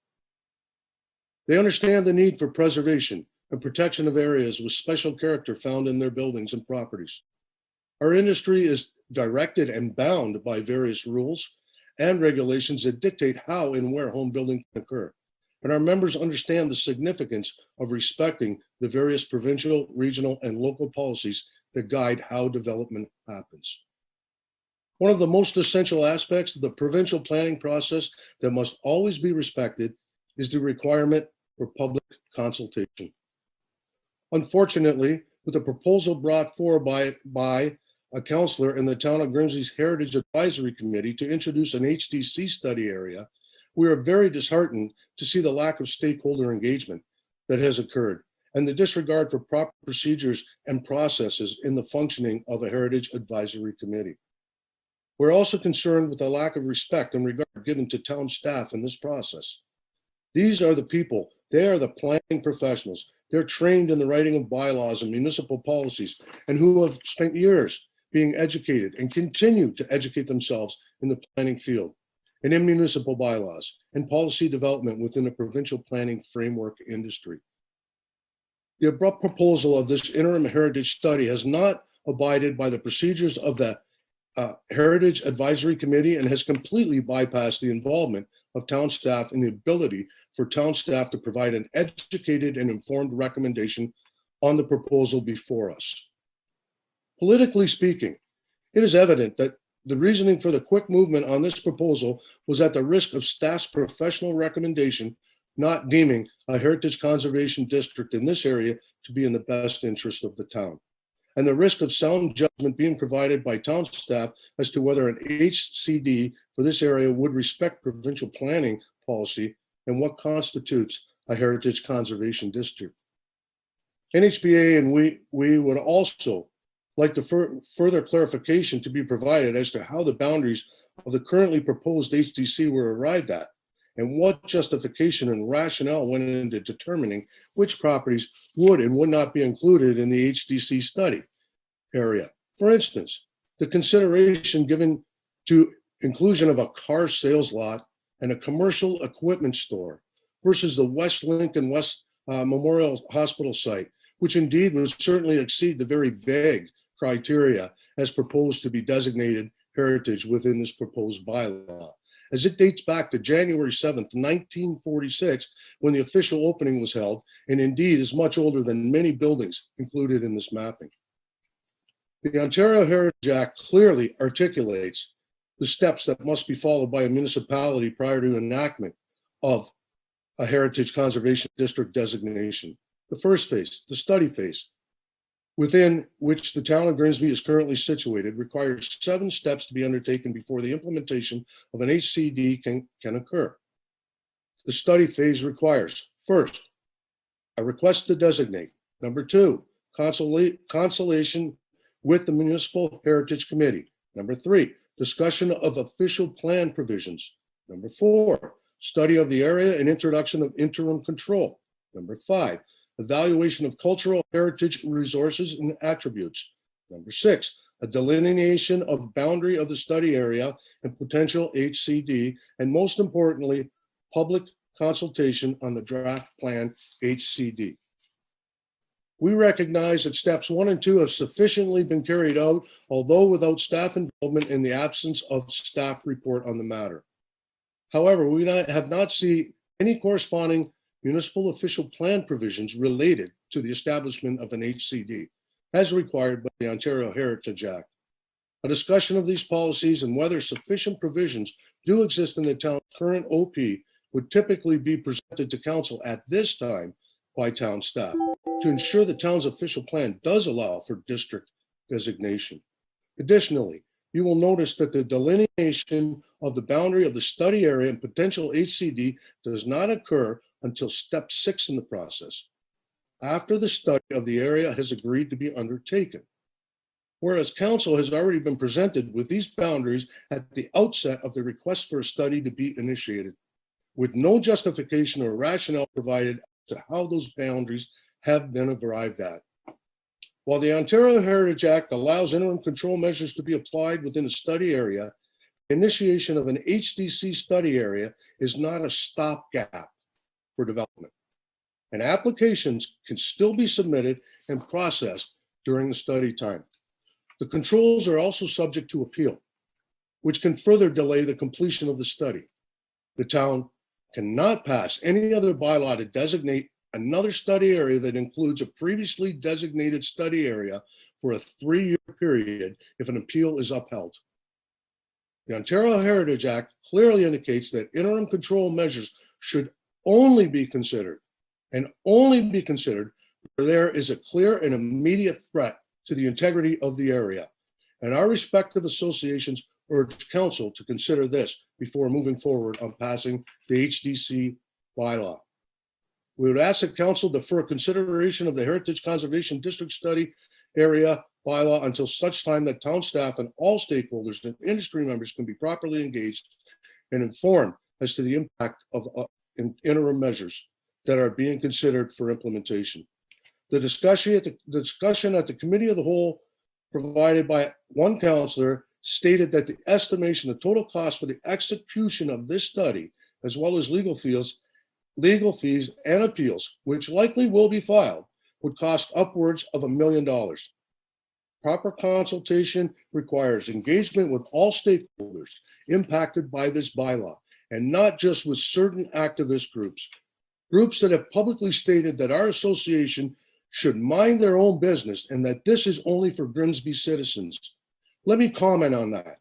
They understand the need for preservation and protection of areas with special character found in their buildings and properties. Our industry is directed and bound by various rules and regulations that dictate how and where home building can occur, and our members understand the significance of respecting the various provincial, regional, and local policies that guide how development happens. One of the most essential aspects of the provincial planning process that must always be respected is the requirement for public consultation. Unfortunately, with the proposal brought forward by a councillor in the town of Grimsby's Heritage Advisory Committee to introduce an HDC study area, we are very disheartened to see the lack of stakeholder engagement that has occurred and the disregard for proper procedures and processes in the functioning of a Heritage Advisory Committee. We're also concerned with the lack of respect and regard given to town staff in this process. These are the people, they are the planning professionals. They're trained in the writing of bylaws and municipal policies and who have spent years being educated and continue to educate themselves in the planning field and in municipal bylaws and policy development within the provincial planning framework industry. The abrupt proposal of this interim heritage study has not abided by the procedures of the Heritage Advisory Committee and has completely bypassed the involvement of town staff and the ability for town staff to provide an educated and informed recommendation on the proposal before us. Politically speaking, it is evident that the reasoning for the quick movement on this proposal was at the risk of staff's professional recommendation not deeming a heritage conservation district in this area to be in the best interest of the town, and the risk of sound judgment being provided by town staff as to whether an HCD for this area would respect provincial planning policy and what constitutes a heritage conservation district. NHBA and we would also like the further clarification to be provided as to how the boundaries of the currently proposed HDC were arrived at and what justification and rationale went into determining which properties would and would not be included in the HDC study area. For instance, the consideration given to inclusion of a car sales lot and a commercial equipment store versus the West Lincoln West Memorial Hospital site, which indeed would certainly exceed the very vague criteria as proposed to be designated heritage within this proposed bylaw, as it dates back to January 7th, 1946, when the official opening was held, and indeed is much older than many buildings included in this mapping. The Ontario Heritage Act clearly articulates the steps that must be followed by a municipality prior to enactment of a heritage conservation district designation. The first phase, the study phase, within which the town of Grimsby is currently situated, requires 7 steps to be undertaken before the implementation of an HCD can occur. The study phase requires, first, a request to designate. Number 2, consultation with the Municipal Heritage Committee. Number 3, discussion of official plan provisions. Number 4, study of the area and introduction of interim control. Number 5, evaluation of cultural heritage resources and attributes. Number 6, a delineation of boundary of the study area and potential HCD, and most importantly, public consultation on the draft plan HCD. We recognize that steps 1 and 2 have sufficiently been carried out, although without staff involvement in the absence of staff report on the matter. However, we have not seen any corresponding municipal official plan provisions related to the establishment of an HCD, as required by the Ontario Heritage Act. A discussion of these policies and whether sufficient provisions do exist in the town's current OP would typically be presented to council at this time by town staff to ensure the town's official plan does allow for district designation. Additionally, you will notice that the delineation of the boundary of the study area and potential HCD does not occur until step 6 in the process, after the study of the area has agreed to be undertaken. Whereas council has already been presented with these boundaries at the outset of the request for a study to be initiated, with no justification or rationale provided as to how those boundaries have been arrived at. While the Ontario Heritage Act allows interim control measures to be applied within a study area, initiation of an HDC study area is not a stopgap for development, and applications can still be submitted and processed during the study time. The controls are also subject to appeal, which can further delay the completion of the study. The town cannot pass any other bylaw to designate another study area that includes a previously designated study area for a 3-year period if an appeal is upheld. The Ontario Heritage Act clearly indicates that interim control measures should only be considered and only be considered where there is a clear and immediate threat to the integrity of the area. And our respective associations urge council to consider this before moving forward on passing the HDC bylaw. We would ask that council defer consideration of the Heritage Conservation District Study Area bylaw until such time that town staff and all stakeholders and industry members can be properly engaged and informed as to the impact of interim measures that are being considered for implementation. The discussion at the Committee of the Whole provided by one councillor stated that the estimation of total cost for the execution of this study, as well as legal fees and appeals, which likely will be filed, would cost upwards of $1 million. Proper consultation requires engagement with all stakeholders impacted by this bylaw, and not just with certain activist groups that have publicly stated that our association should mind their own business and that this is only for Grimsby citizens. Let me comment on that.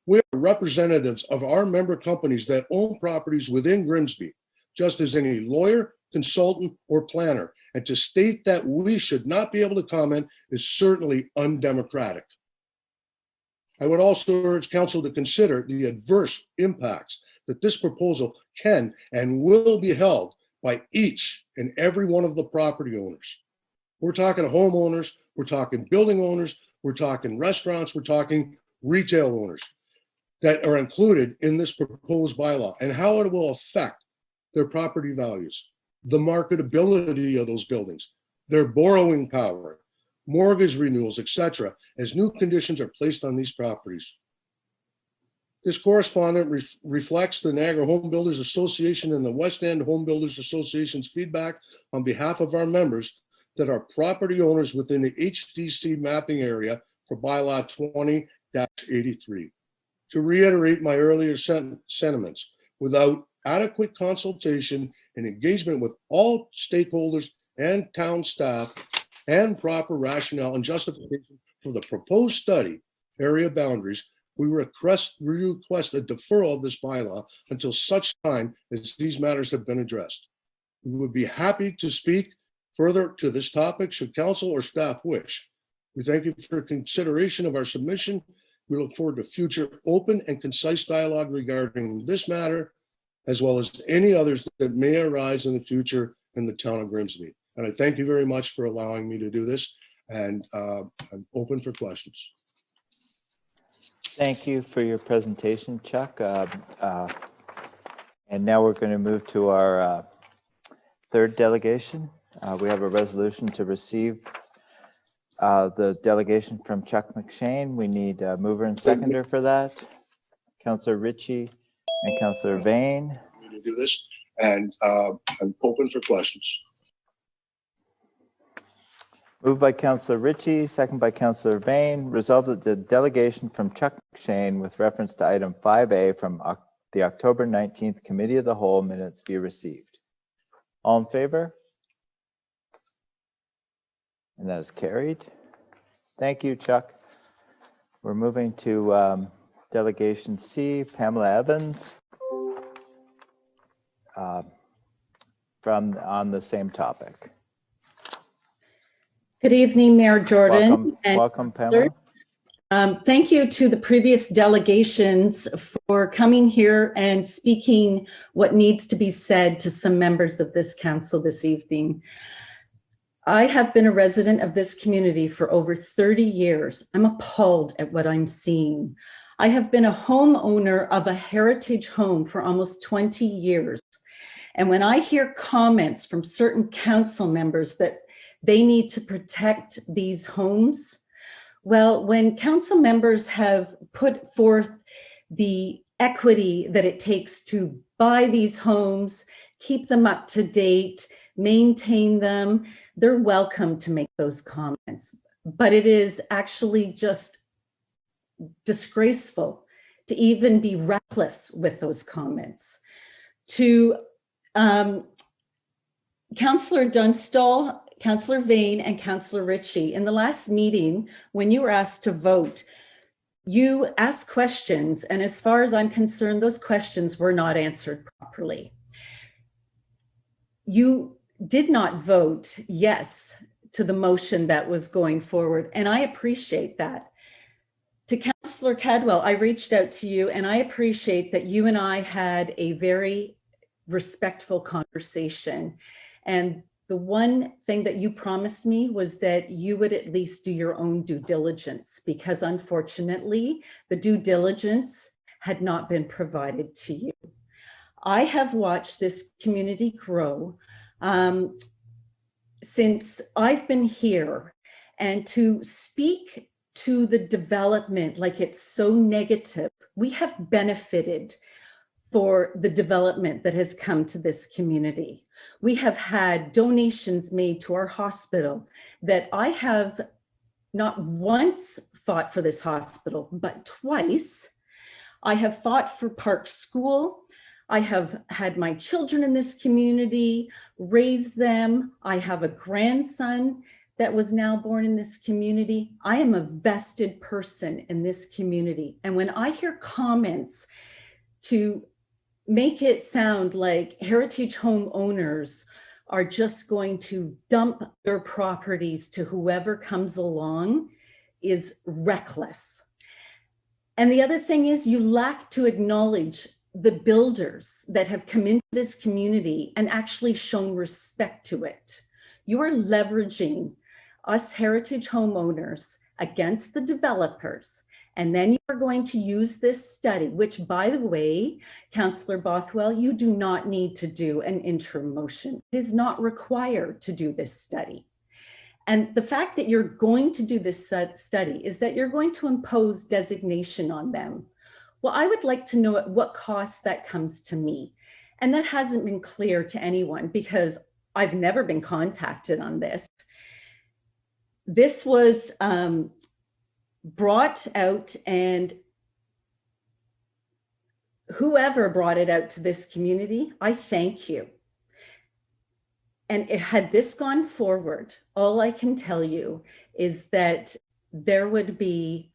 We are representatives of our member companies that own properties within Grimsby, just as any lawyer, consultant, or planner. And to state that we should not be able to comment is certainly undemocratic. I would also urge council to consider the adverse impacts that this proposal can and will be held by each and every one of the property owners. We're talking homeowners, we're talking building owners, we're talking restaurants, we're talking retail owners that are included in this proposed bylaw and how it will affect their property values, the marketability of those buildings, their borrowing power, mortgage renewals, etc., as new conditions are placed on these properties. This correspondence reflects the Niagara Home Builders Association and the West End Home Builders Association's feedback on behalf of our members that are property owners within the HDC mapping area for bylaw 20-83. To reiterate my earlier sentiments, without adequate consultation and engagement with all stakeholders and town staff and proper rationale and justification for the proposed study area boundaries, we request a deferral of this bylaw until such time as these matters have been addressed. We would be happy to speak further to this topic should council or staff wish. We thank you for consideration of our submission. We look forward to future open and concise dialogue regarding this matter, as well as any others that may arise in the future in the town of Grimsby. And I thank you very much for allowing me to do this, and I'm open for questions. Thank you for your presentation, Chuck. And now we're going to move to our third delegation. We have a resolution to receive the delegation from Chuck Mcshane. We need a mover and seconder for that. Councillor Ritchie and Councillor Vane. To do this, and I'm open for questions. Moved by Councillor Ritchie, second by Councillor Vane. Resolved that the delegation from Chuck Mcshane with reference to item 5A from the October 19th Committee of the Whole minutes be received. All in favor? And that is carried. Thank you, Chuck. We're moving to Delegation C, Pamela Evans, on the same topic. Good evening, Mayor Jordan. Welcome, Pamela. Thank you to the previous delegations for coming here and speaking what needs to be said to some members of this council this evening. I have been a resident of this community for over 30 years. I'm appalled at what I'm seeing. I have been a homeowner of a heritage home for almost 20 years. And when I hear comments from certain council members that they need to protect these homes, well, when council members have put forth the equity that it takes to buy these homes, keep them up to date, maintain them, they're welcome to make those comments. But it is actually just disgraceful to even be reckless with those comments. To Councillor Dunstall, Councillor Vane, and Councillor Ritchie, in the last meeting, when you were asked to vote, you asked questions, and as far as I'm concerned, those questions were not answered properly. You did not vote yes to the motion that was going forward, and I appreciate that. To Councillor Cadwell, I reached out to you, and I appreciate that you and I had a very respectful conversation. And the one thing that you promised me was that you would at least do your own due diligence, because unfortunately, the due diligence had not been provided to you. I have watched this community grow since I've been here, and to speak to the development like it's so negative, we have benefited for the development that has come to this community. We have had donations made to our hospital that I have not once fought for this hospital, but twice. I have fought for Park School. I have had my children in this community, raised them. I have a grandson that was now born in this community. I am a vested person in this community. And when I hear comments to make it sound like heritage home owners are just going to dump their properties to whoever comes along, is reckless. And the other thing is, you lack to acknowledge the builders that have come into this community and actually shown respect to it. You are leveraging us heritage homeowners against the developers. And then you are going to use this study, which, by the way, Councillor Bothwell, you do not need to do an interim motion. It is not required to do this study. And the fact that you're going to do this study is that you're going to impose designation on them. Well, I would like to know at what cost that comes to me. And that hasn't been clear to anyone, because I've never been contacted on this. This was brought out, and whoever brought it out to this community, I thank you. And had this gone forward, all I can tell you is that there would be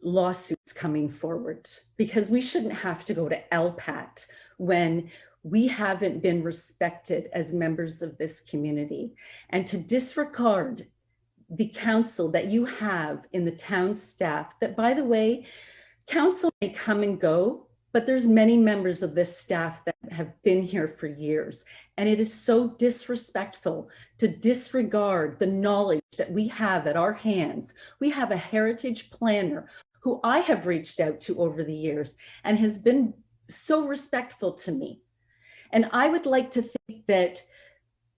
lawsuits coming forward, because we shouldn't have to go to LPAT when we haven't been respected as members of this community. And to disregard the council that you have in the town staff, that, by the way, council may come and go, but there's many members of this staff that have been here for years. And it is so disrespectful to disregard the knowledge that we have at our hands. We have a heritage planner who I have reached out to over the years and has been so respectful to me. And I would like to think that,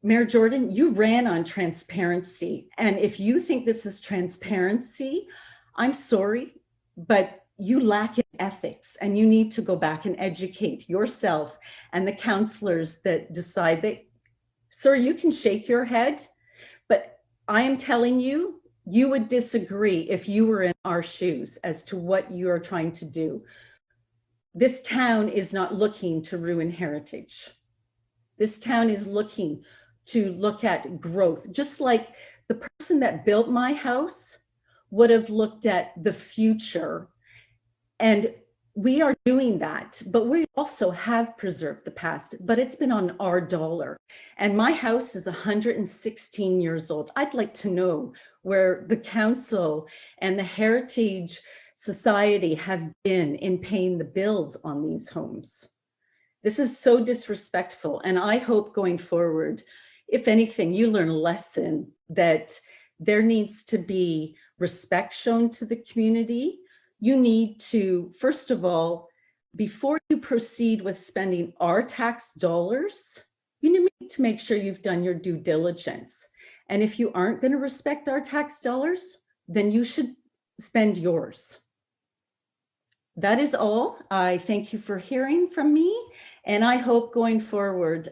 Mayor Jordan, you ran on transparency. And if you think this is transparency, I'm sorry, but you lack in ethics, and you need to go back and educate yourself and the councillors that decide that. Sir, you can shake your head, but I am telling you, you would disagree if you were in our shoes as to what you are trying to do. This town is not looking to ruin heritage. This town is looking to look at growth, just like the person that built my house would have looked at the future. And we are doing that, but we also have preserved the past, but it's been on our dollar. And my house is 116 years old. I'd like to know where the council and the Heritage Society have been in paying the bills on these homes. This is so disrespectful. And I hope going forward, if anything, you learn a lesson that there needs to be respect shown to the community. You need to, first of all, before you proceed with spending our tax dollars, you need to make sure you've done your due diligence. And if you aren't going to respect our tax dollars, then you should spend yours. That is all. I thank you for hearing from me. And I hope going forward,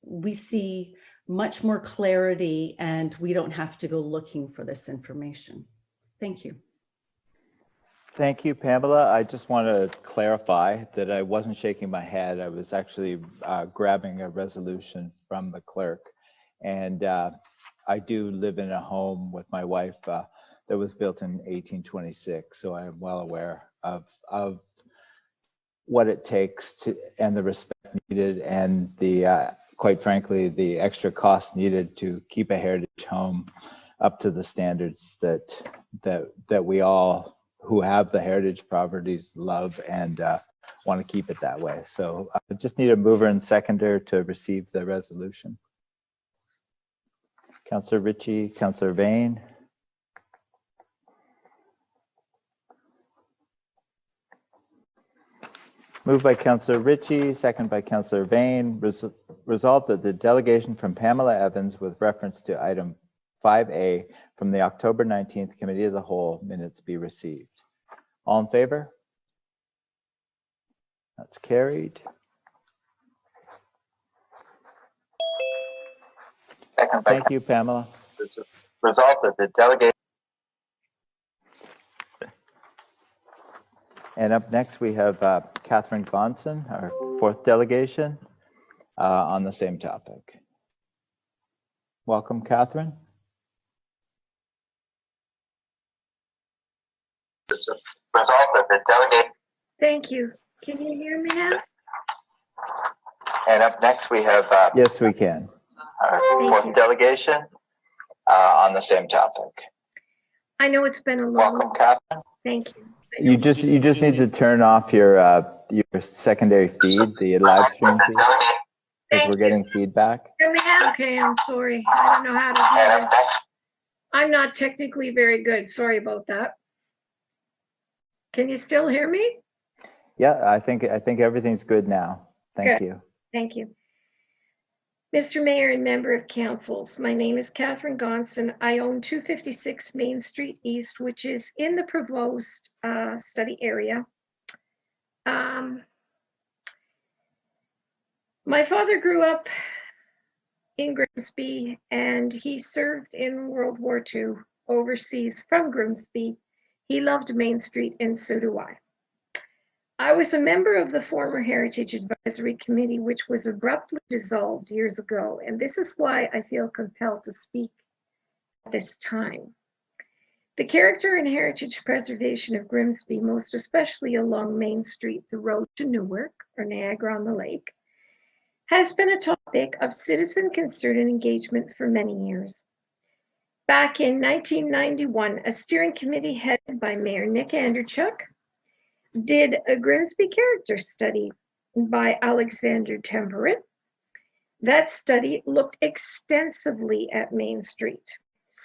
we see much more clarity and we don't have to go looking for this information. Thank you. Thank you, Pamela. I just want to clarify that I wasn't shaking my head. I was actually grabbing a resolution from the clerk. And I do live in a home with my wife that was built in 1826. So I am well aware of what it takes to, and the respect needed, and the, quite frankly, the extra cost needed to keep a heritage home up to the standards that we all who have the heritage properties love and want to keep it that way. So I just need a mover and seconder to receive the resolution. Councillor Ritchie, Councillor Vane. Moved by Councillor Ritchie, second by Councillor Vane. Resolved that the delegation from Pamela Evans with reference to item 5A from the October 19th Committee of the Whole minutes be received. All in favor? That's carried. Thank you, Pamela. Resolved that the delegation. And up next, we have Catherine Gonson, our fourth delegation, on the same topic. Welcome, Catherine. Resolved that the delegation. Thank you. Can you hear me now? And up next, we have. Yes, we can. Our fourth delegation on the same topic. I know it's been a long. Welcome, Catherine. Thank you. You just need to turn off your secondary feed, the live stream feed, because we're getting feedback. Hear me now? Okay, I'm sorry. I don't know how to do this. I'm not technically very good. Sorry about that. Can you still hear me? Yeah, I think everything's good now. Thank you. Thank you. Mr. Mayor and member of councils, my name is Catherine Gonson. I own 256 Main Street East, which is in the proposed study area. My father grew up in Grimsby and he served in World War II overseas from Grimsby. He loved Main Street and so do I. I was a member of the former Heritage Advisory Committee, which was abruptly dissolved years ago, and this is why I feel compelled to speak at this time. The character and heritage preservation of Grimsby, most especially along Main Street, the road to Newark, or Niagara on the Lake, has been a topic of citizen concern and engagement for many years. Back in 1991, a steering committee headed by Mayor Nick Anderchuk did a Grimsby character study by Alexander Temperate. That study looked extensively at Main Street.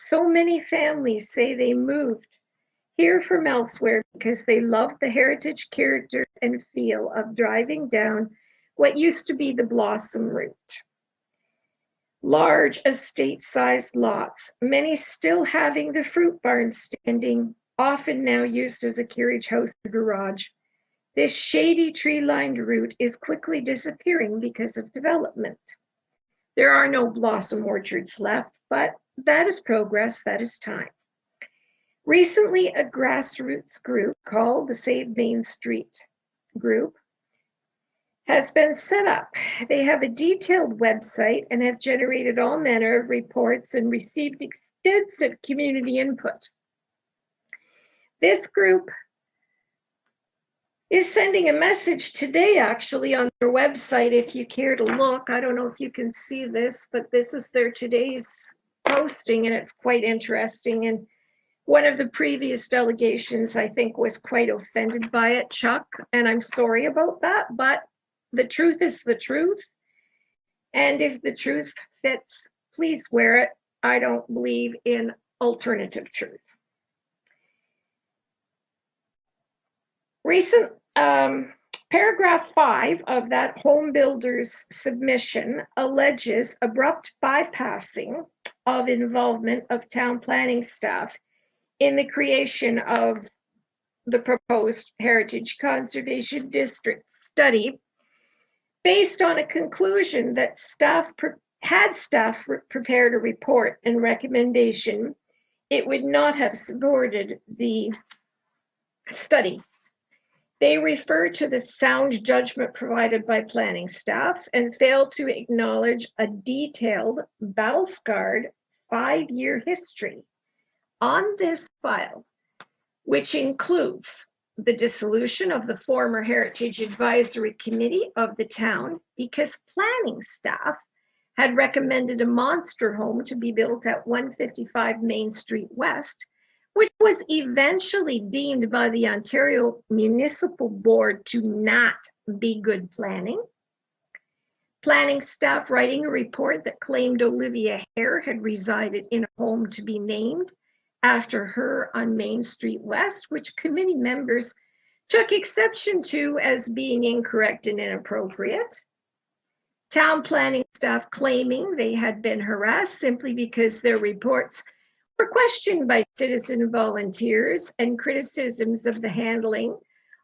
So many families say they moved here from elsewhere because they loved the heritage character and feel of driving down what used to be the Blossom route. Large estate-sized lots, many still having the fruit barn standing, often now used as a carriage house or garage. This shady tree-lined route is quickly disappearing because of development. There are no blossom orchards left, but that is progress, that is time. Recently, a grassroots group called the Save Main Street group has been set up. They have a detailed website and have generated all manner of reports and received extensive community input. This group is sending a message today, actually, on their website, if you care to look. I don't know if you can see this, but this is their today's posting, and it's quite interesting. And one of the previous delegations, I think, was quite offended by it, Chuck, and I'm sorry about that, but the truth is the truth. And if the truth fits, please wear it. I don't believe in alternative truth. Recent paragraph 5 of that home builder's submission alleges abrupt bypassing of involvement of town planning staff in the creation of the proposed Heritage Conservation District study based on a conclusion that staff prepared a report and recommendation, it would not have supported the study. They refer to the sound judgment provided by planning staff and fail to acknowledge a detailed, battle-scarred 5-year history on this file, which includes the dissolution of the former Heritage Advisory Committee of the town because planning staff had recommended a monster home to be built at 155 Main Street West, which was eventually deemed by the Ontario Municipal Board to not be good planning. Planning staff writing a report that claimed Olivia Hare had resided in a home to be named after her on Main Street West, which committee members took exception to as being incorrect and inappropriate. Town planning staff claiming they had been harassed simply because their reports were questioned by citizen volunteers and criticisms of the handling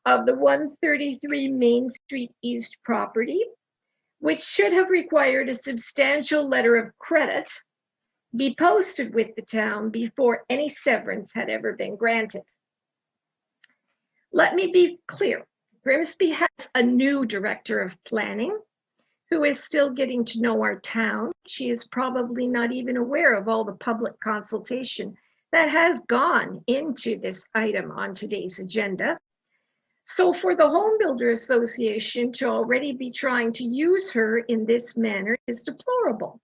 of the 133 Main Street East property, which should have required a substantial letter of credit be posted with the town before any severance had ever been granted. Let me be clear, Grimsby has a new director of planning who is still getting to know our town. She is probably not even aware of all the public consultation that has gone into this item on today's agenda. So for the Home Builder Association to already be trying to use her in this manner is deplorable.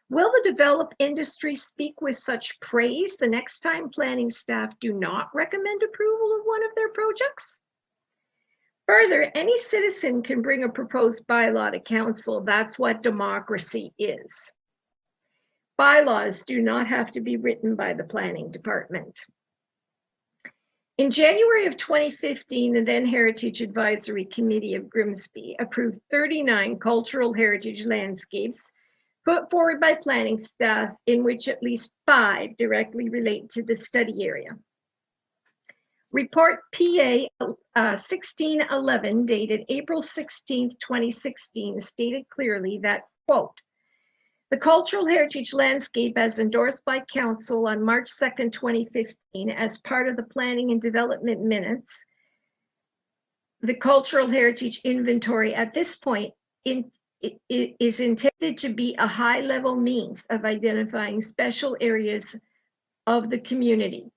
Will the developed industry speak with such praise the next time planning staff do not recommend approval of one of their projects? Further, any citizen can bring a proposed bylaw to council. That's what democracy is. Bylaws do not have to be written by the planning department. In January of 2015, the then Heritage Advisory Committee of Grimsby approved 39 cultural heritage landscapes put forward by planning staff, in which at least 5 directly relate to the study area. Report PA 1611 dated April 16, 2016 stated clearly that, quote, the cultural heritage landscape as endorsed by council on March 2nd, 2015 as part of the planning and development minutes, the cultural heritage inventory at this point it is intended to be a high-level means of identifying special areas of the community.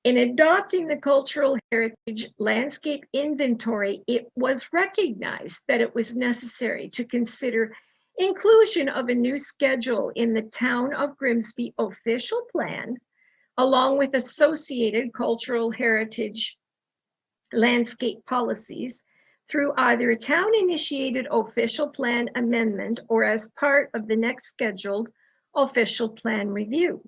In adopting the cultural heritage landscape inventory, it was recognized that it was necessary to consider inclusion of a new schedule in the Town of Grimsby official plan, along with associated cultural heritage landscape policies, through either a town-initiated official plan amendment or as part of the next scheduled official plan review.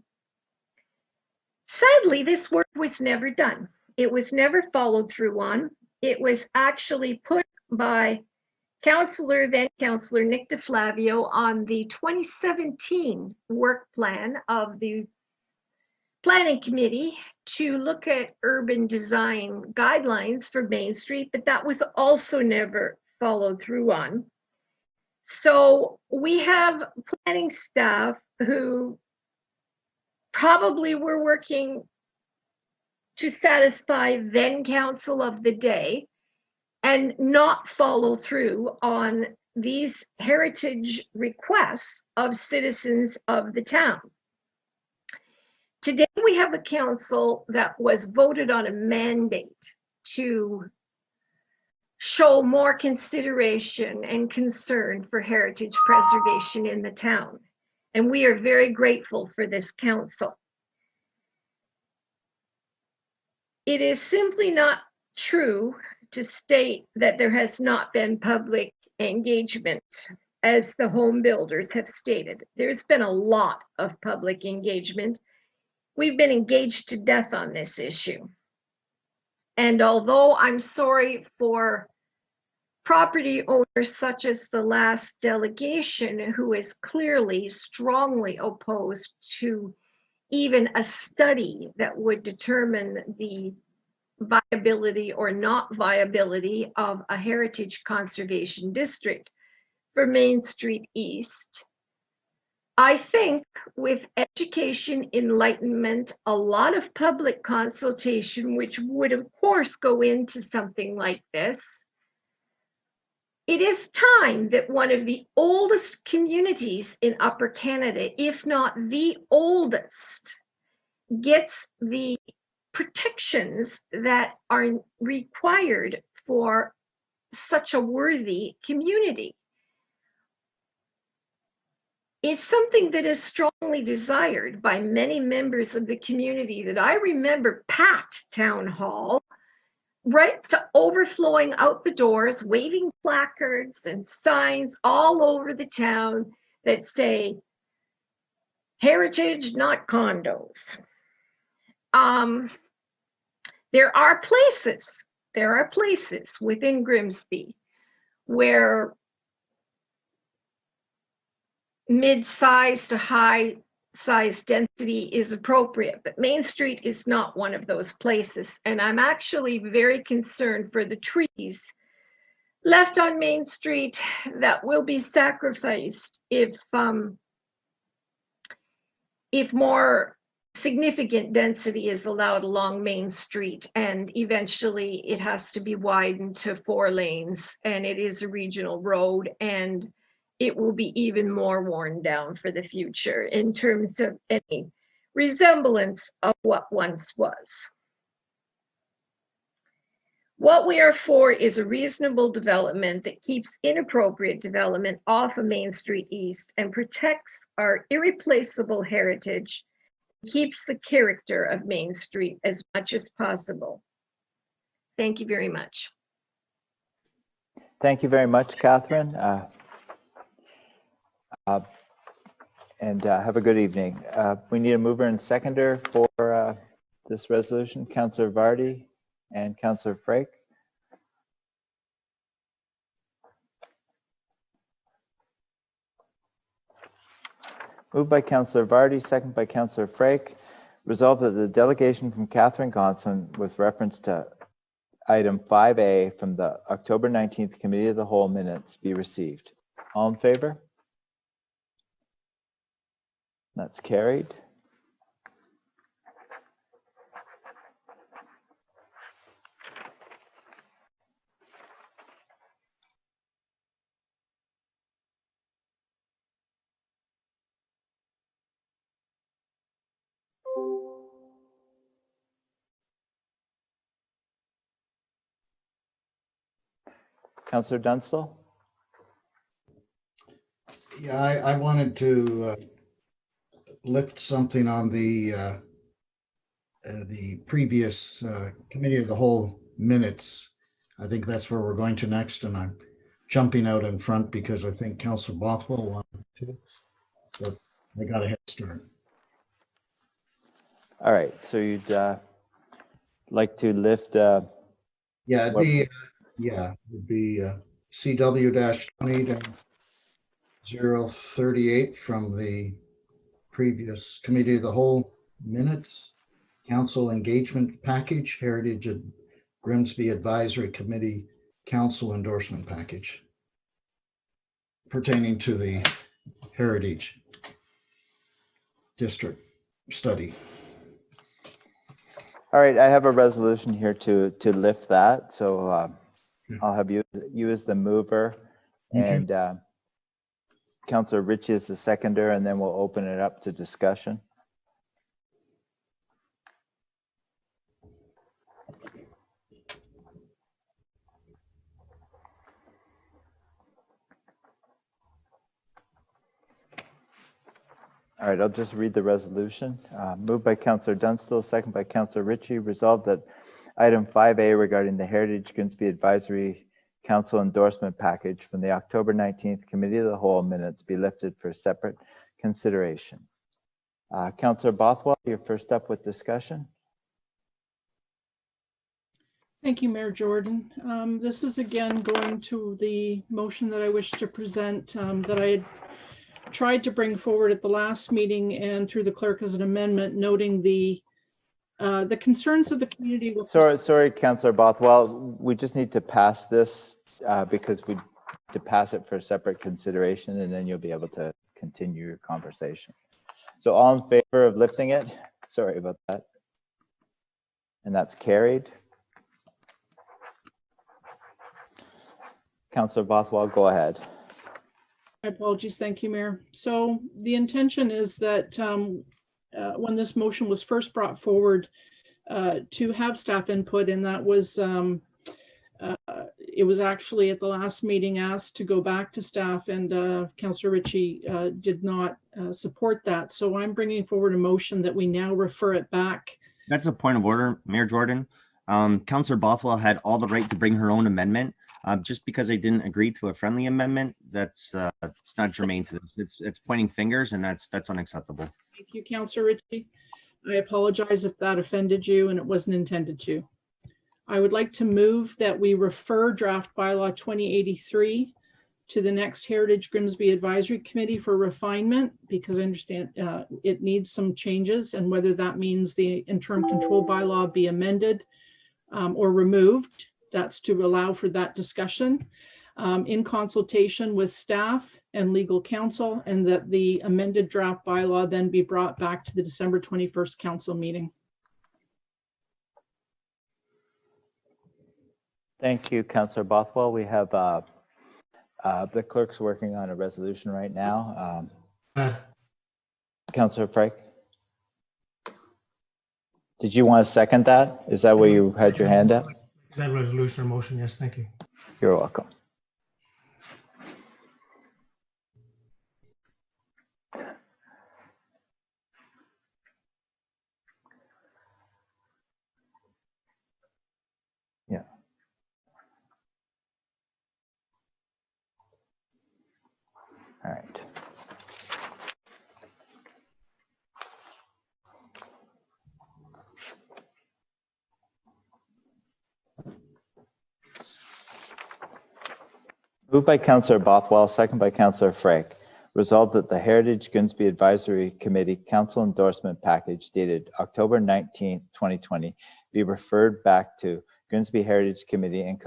Sadly, this work was never done. It was never followed through on. It was actually put by then Councillor Nick DeFlavio on the 2017 work plan of the Planning Committee to look at urban design guidelines for Main Street, but that was also never followed through on. So we have planning staff who probably were working to satisfy then council of the day and not follow through on these heritage requests of citizens of the town. Today, we have a council that was voted on a mandate to show more consideration and concern for heritage preservation in the town. And we are very grateful for this council. It is simply not true to state that there has not been public engagement, as the home builders have stated. There's been a lot of public engagement. We've been engaged to death on this issue. And although I'm sorry for property owners such as the last delegation who is clearly strongly opposed to even a study that would determine the viability or not viability of a heritage conservation district for Main Street East, I think with education, enlightenment, a lot of public consultation, which would of course go into something like this, it is time that one of the oldest communities in Upper Canada, if not the oldest, gets the protections that are required for such a worthy community. It's something that is strongly desired by many members of the community that I remember packed town hall, right to overflowing out the doors, waving placards and signs all over the town that say, heritage, not condos. There are places within Grimsby where mid-size to high-size density is appropriate, but Main Street is not one of those places. And I'm actually very concerned for the trees left on Main Street that will be sacrificed if more significant density is allowed along Main Street, and eventually it has to be widened to 4 lanes, and it is a regional road, and it will be even more worn down for the future in terms of any resemblance of what once was. What we are for is a reasonable development that keeps inappropriate development off of Main Street East and protects our irreplaceable heritage, keeps the character of Main Street as much as possible. Thank you very much. Thank you very much, Catherine. And have a good evening. We need a mover and seconder for this resolution, Councillor Vardy and Councillor Frake. Moved by Councillor Vardy, second by Councillor Frake. Resolved that the delegation from Catherine Gonson with reference to item 5A from the October 19th Committee of the Whole minutes be received. All in favor? That's carried. Councillor Dunstall? Yeah, I wanted to lift something on the previous Committee of the Whole minutes. I think that's where we're going to next, and I'm jumping out in front because I think Councillor Bothwell wanted to, but I got a head start. All right, so you'd like to lift Yeah, it'd be CW-20-038 from the previous Committee of the Whole minutes, Council Engagement Package, Heritage at Grimsby Advisory Committee Council Endorsement Package pertaining to the Heritage District study. All right, I have a resolution here to lift that. So I'll have you as the mover and Councillor Ritchie as the seconder, and then we'll open it up to discussion. All right, I'll just read the resolution. Moved by Councillor Dunstall, second by Councillor Ritchie. Resolved that item 5A regarding the Heritage Grimsby Advisory Council endorsement package from the October 19th Committee of the Whole minutes be lifted for separate consideration. Councillor Bothwell, you're first up with discussion. Thank you, Mayor Jordan. This is again going to the motion that I wish to present that I had tried to bring forward at the last meeting and through the clerk as an amendment, noting the concerns of the community. Sorry, Councillor Bothwell, we just need to pass this because we to pass it for separate consideration, and then you'll be able to continue your conversation. So all in favor of lifting it? Sorry about that. And that's carried. Councillor Bothwell, go ahead. My apologies. Thank you, Mayor. So the intention is that when this motion was first brought forward to have staff input, and that was, it was actually at the last meeting asked to go back to staff, and Councillor Ritchie did not support that. So I'm bringing forward a motion that we now refer it back. That's a point of order, Mayor Jordan. Councillor Bothwell had all the right to bring her own amendment. Just because I didn't agree to a friendly amendment, that's it's not germane to this. It's pointing fingers, and that's unacceptable. Thank you, Councillor Ritchie. I apologize if that offended you, and it wasn't intended to. I would like to move that we refer draft bylaw 2083 to the next Heritage Grimsby Advisory Committee for refinement, because I understand it needs some changes, and whether that means the interim control bylaw be amended or removed. That's to allow for that discussion in consultation with staff and legal counsel, and that the amended draft bylaw then be brought back to the December 21st council meeting. Thank you, Councillor Bothwell. We have the clerk's working on a resolution right now. Councillor Frake, did you want to second that? Is that where you had your hand up? That resolution or motion, yes, thank you. You're welcome. Yeah. All right. Moved by Councillor Bothwell, second by Councillor Frake. Resolved that the Heritage Grimsby Advisory Committee Council Endorsement Package dated October 19, 2020 be referred back to Grimsby Heritage Committee in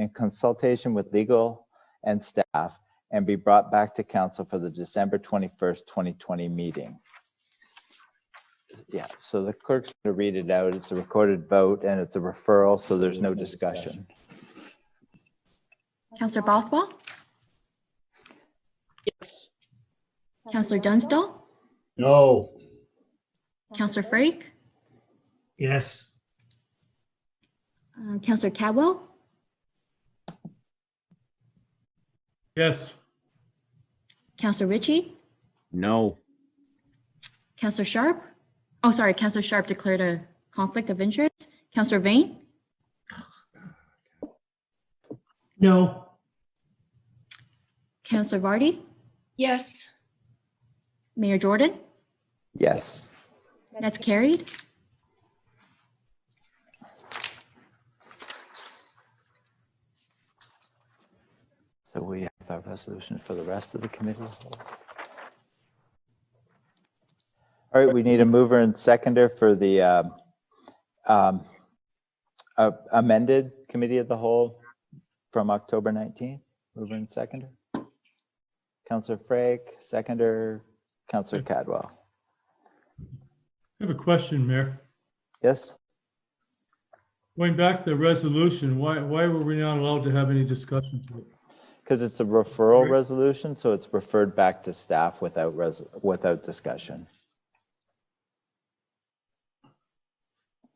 consultation with legal and staff, and be brought back to council for the December 21st, 2020 meeting. Yeah, so the clerk's going to read it out. It's a recorded vote and it's a referral, so there's no discussion. Councillor Bothwell? Yes. Councillor Dunstall? No. Councillor Frake? Yes. Councillor Cadwell? Yes. Councillor Ritchie? No. Councillor Sharp? Oh, sorry, Councillor Sharp declared a conflict of interest. Councillor Vane? No. Councillor Vardy? Yes. Mayor Jordan? Yes. That's carried. So we have our resolution for the rest of the committee. All right, we need a mover and seconder for the amended committee of the whole from October 19th. Mover and seconder. Councillor Frake, seconder, Councillor Cadwell. I have a question, Mayor. Yes? Going back to the resolution, why were we not allowed to have any discussion to it? Because it's a referral resolution, so it's referred back to staff without discussion.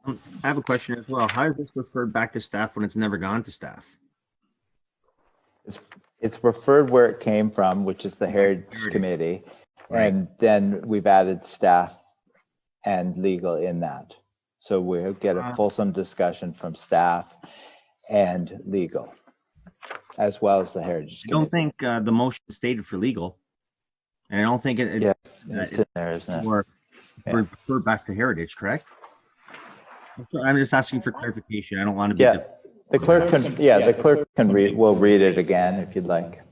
I have a question as well. How is this referred back to staff when it's never gone to staff? It's referred where it came from, which is the Heritage Committee, and then we've added staff and legal in that. So we'll get a fulsome discussion from staff and legal, as well as the Heritage I don't Committee. think the motion is stated for legal. And I don't think it's in there, isn't it? Or refer back to Heritage, correct? I'm just asking for clarification. I don't want to be. Yeah, the clerk can. Yeah, the clerk can read. We'll read it again if you'd like.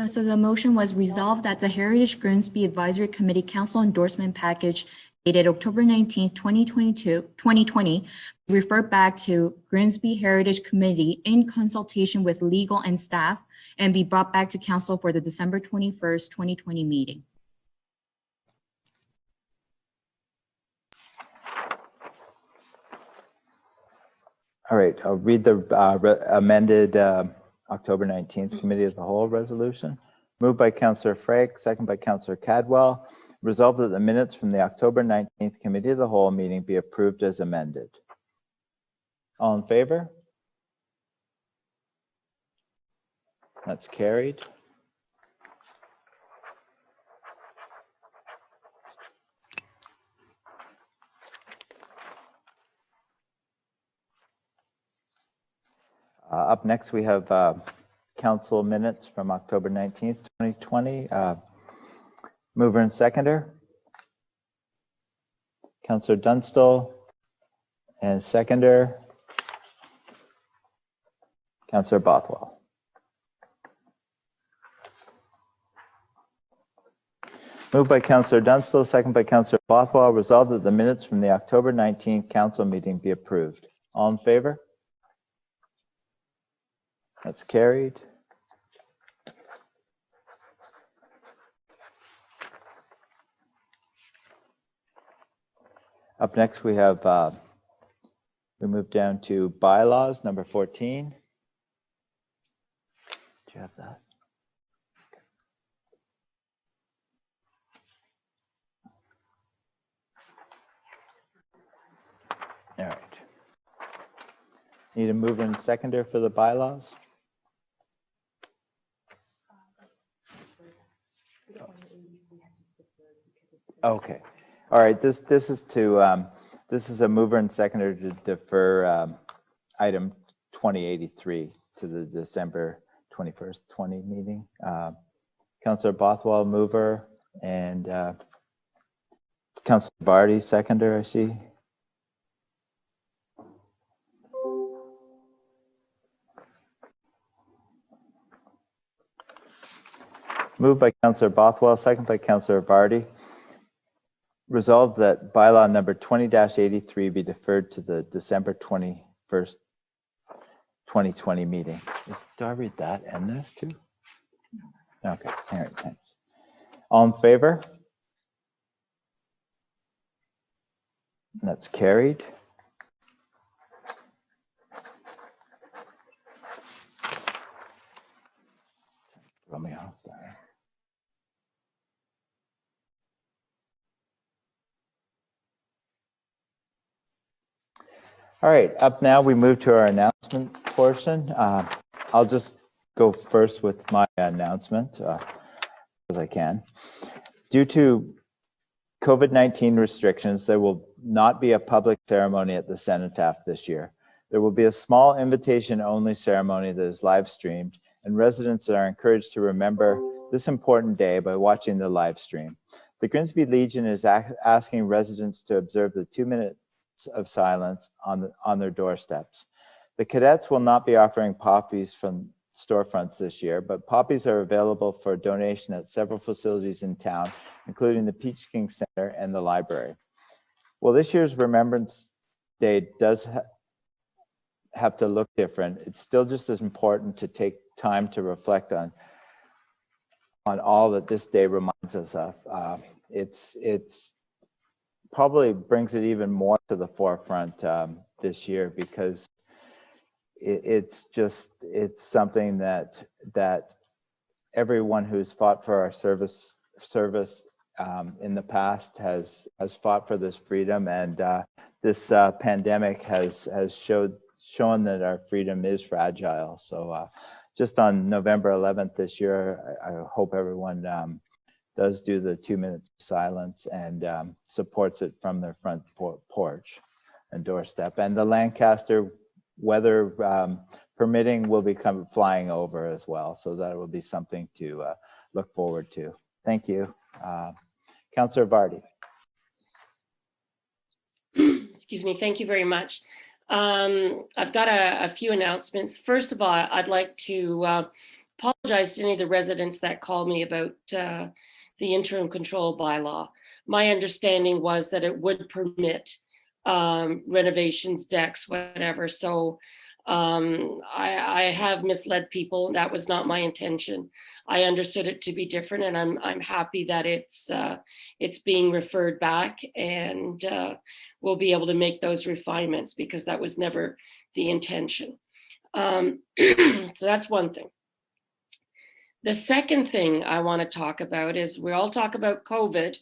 So the motion was resolved that the Heritage Grimsby Advisory Committee Council Endorsement Package dated October 19th, 2020, referred back to Grimsby Heritage Committee in consultation with legal and staff and be brought back to council for the December 21st, 2020 meeting. All right, I'll read the amended October 19th Committee of the Whole resolution. Moved by Councillor Frake, second by Councillor Cadwell. Resolved that the minutes from the October 19th Committee of the Whole meeting be approved as amended. All in favor? That's carried. Up next, we have council minutes from October 19th, 2020. Mover and seconder. Councillor Dunstall, and seconder, Councillor Bothwell. Moved by Councillor Dunstall, second by Councillor Bothwell. Resolved that the minutes from the October 19th council meeting be approved. All in favor? That's carried. Up next, we have, we move down to bylaws, number 14. Do you have that? All right. Need a mover and seconder for the bylaws? Okay. All right. This is to this is a mover and seconder to defer item 2083 to the December 21st, 20 meeting. Councillor Bothwell, mover, and Councillor Barty, seconder, I see. Moved by Councillor Bothwell, second by Councillor Barty. Resolved that bylaw number 20-83 be deferred to the December 21st, 2020 meeting. Do I read that and this too? Okay, all right, thanks. All in favor? That's carried. Throw me off there. All right, up now we move to our announcement portion. I'll just go first with my announcement as I can. Due to COVID-19 restrictions, there will not be a public ceremony at the cenotaph this year. There will be a small invitation-only ceremony that is live streamed, and residents are encouraged to remember this important day by watching the live stream. The Grimsby Legion is asking residents to observe the 2 minutes of silence on their doorsteps. The cadets will not be offering poppies from storefronts this year, but poppies are available for donation at several facilities in town, including the Peach King Center and the library. Well, this year's Remembrance Day does have to look different. It's still just as important to take time to reflect on all that this day reminds us of. It's probably brings it even more to the forefront this year because it's something that everyone who's fought for our service in the past has fought for this freedom, and this pandemic has shown that our freedom is fragile. So just on November 11th this year, I hope everyone does do the 2 minutes of silence and supports it from their front porch and doorstep. And the Lancaster, weather permitting, will be flying over as well. So that will be something to look forward to. Thank you. Councillor Vardy. Excuse me. Thank you very much. I've got a few announcements. First of all, I'd like to apologize to any of the residents that called me about the interim control bylaw. my understanding was that it would permit renovations, decks, whatever. So I have misled people. That was not my intention. I understood it to be different, and I'm happy that it's being referred back, and we'll be able to make those refinements, because that was never the intention. So that's one thing. The second thing I want to talk about is, we all talk about COVID,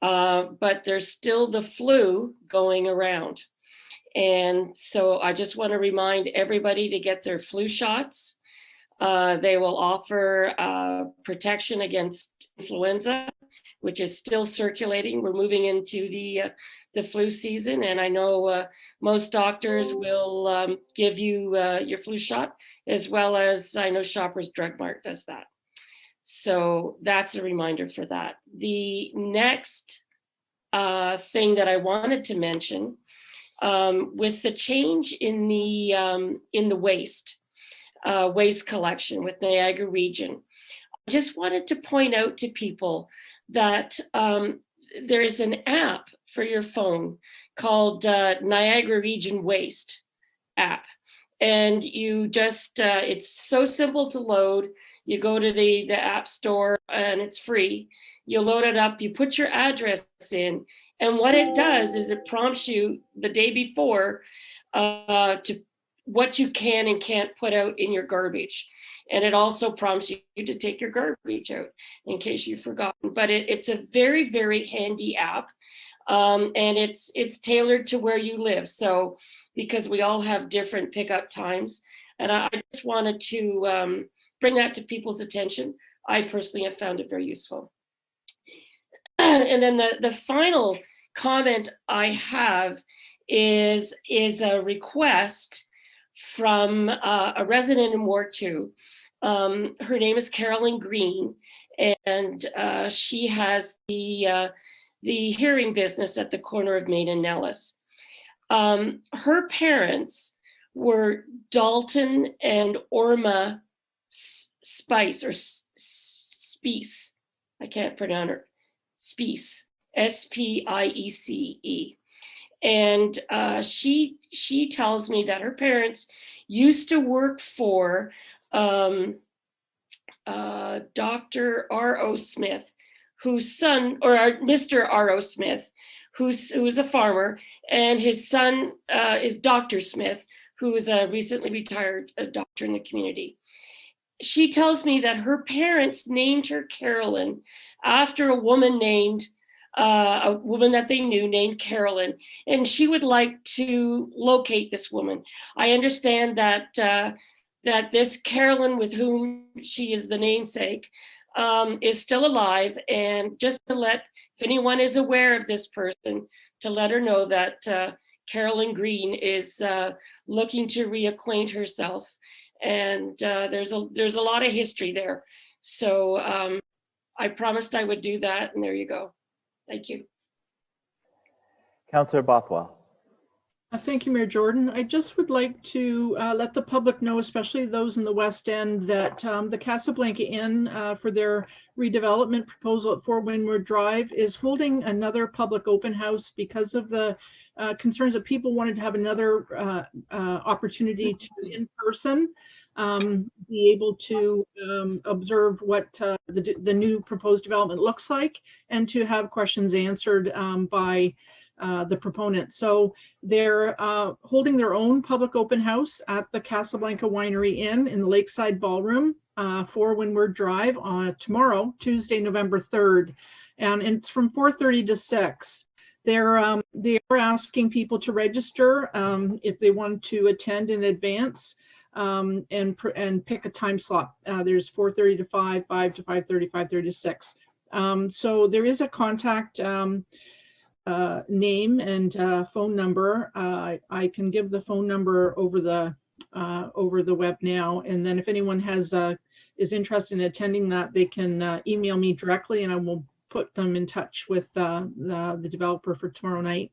but there's still the flu going around. And so I just want to remind everybody to get their flu shots. They will offer protection against influenza, which is still circulating. We're moving into the flu season, and I know most doctors will give you your flu shot, as well as I know Shoppers Drug Mart does that. So that's a reminder for that. The next thing that I wanted to mention, with the change in the waste collection with Niagara Region, I just wanted to point out to people that there is an app for your phone called Niagara Region Waste app. And you just, it's so simple to load. You go to the app store and it's free. You load it up, you put your address in, and what it does is it prompts you the day before to what you can and can't put out in your garbage. And it also prompts you to take your garbage out in case you've forgotten. But it's a very, very handy app. And it's tailored to where you live. So, because we all have different pickup times. And I just wanted to bring that to people's attention. I personally have found it very useful. And then the final comment I have is a request from a resident in Ward 2. Her name is Carolyn Green, and she has the hearing business at the corner of Main and Nellis. Her parents were Dalton and Orma Spice, or Spiece. I can't pronounce her. Spiece, S-P-I-E-C-E. And she tells me that her parents used to work for Dr. R.O. Smith, whose son, or Mr. R.O. Smith, who is a farmer, and his son is Dr. Smith, who is a recently retired doctor in the community. She tells me that her parents named her Carolyn after a woman that they knew named Carolyn, and she would like to locate this woman. I understand that that this Carolyn, with whom she is the namesake, is still alive, and just to let, if anyone is aware of this person, to let her know that Carolyn Green is looking to reacquaint herself, and there's a lot of history there. So I promised I would do that, and there you go. Thank you. Councillor Bothwell. Thank you, Mayor Jordan. I just would like to let the public know, especially those in the West End, that the Casablanca Inn for their redevelopment proposal at 4 Windward Drive is holding another public open house because of the concerns that people wanted to have another opportunity to, in person, be able to observe what the new proposed development looks like, and to have questions answered by the proponent. So they're holding their own public open house at the Casablanca Winery Inn in the Lakeside Ballroom, 4 Windward Drive, on tomorrow, Tuesday, November 3rd. And it's from 4:30 to 6. They are asking people to register if they want to attend in advance, and pick a time slot. There's 4:30 to 5, 5 to 5:30, 5:30 to 6. So there is a contact name and phone number. I can give the phone number over the web now, and then if anyone is interested in attending that, they can email me directly, and I will put them in touch with the developer for tomorrow night.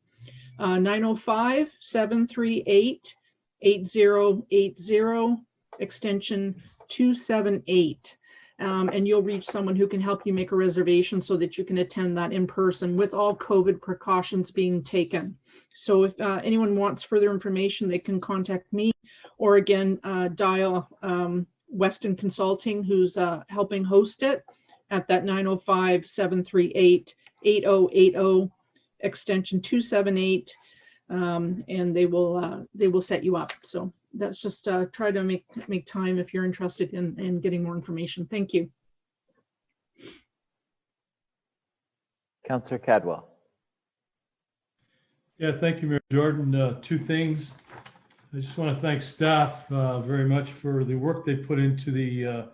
905-738-8080, extension 278. and you'll reach someone who can help you make a reservation so that you can attend that in person with all COVID precautions being taken. So if anyone wants further information, they can contact me, or again, dial Weston Consulting, who's helping host it, at that 905-738-8080, extension 278, and they will set you up. So that's just try to make time if you're interested in getting more information. Thank you. Councillor Cadwell. Yeah, thank you, Mayor Jordan. Two things. I just want to thank staff very much for the work they put into the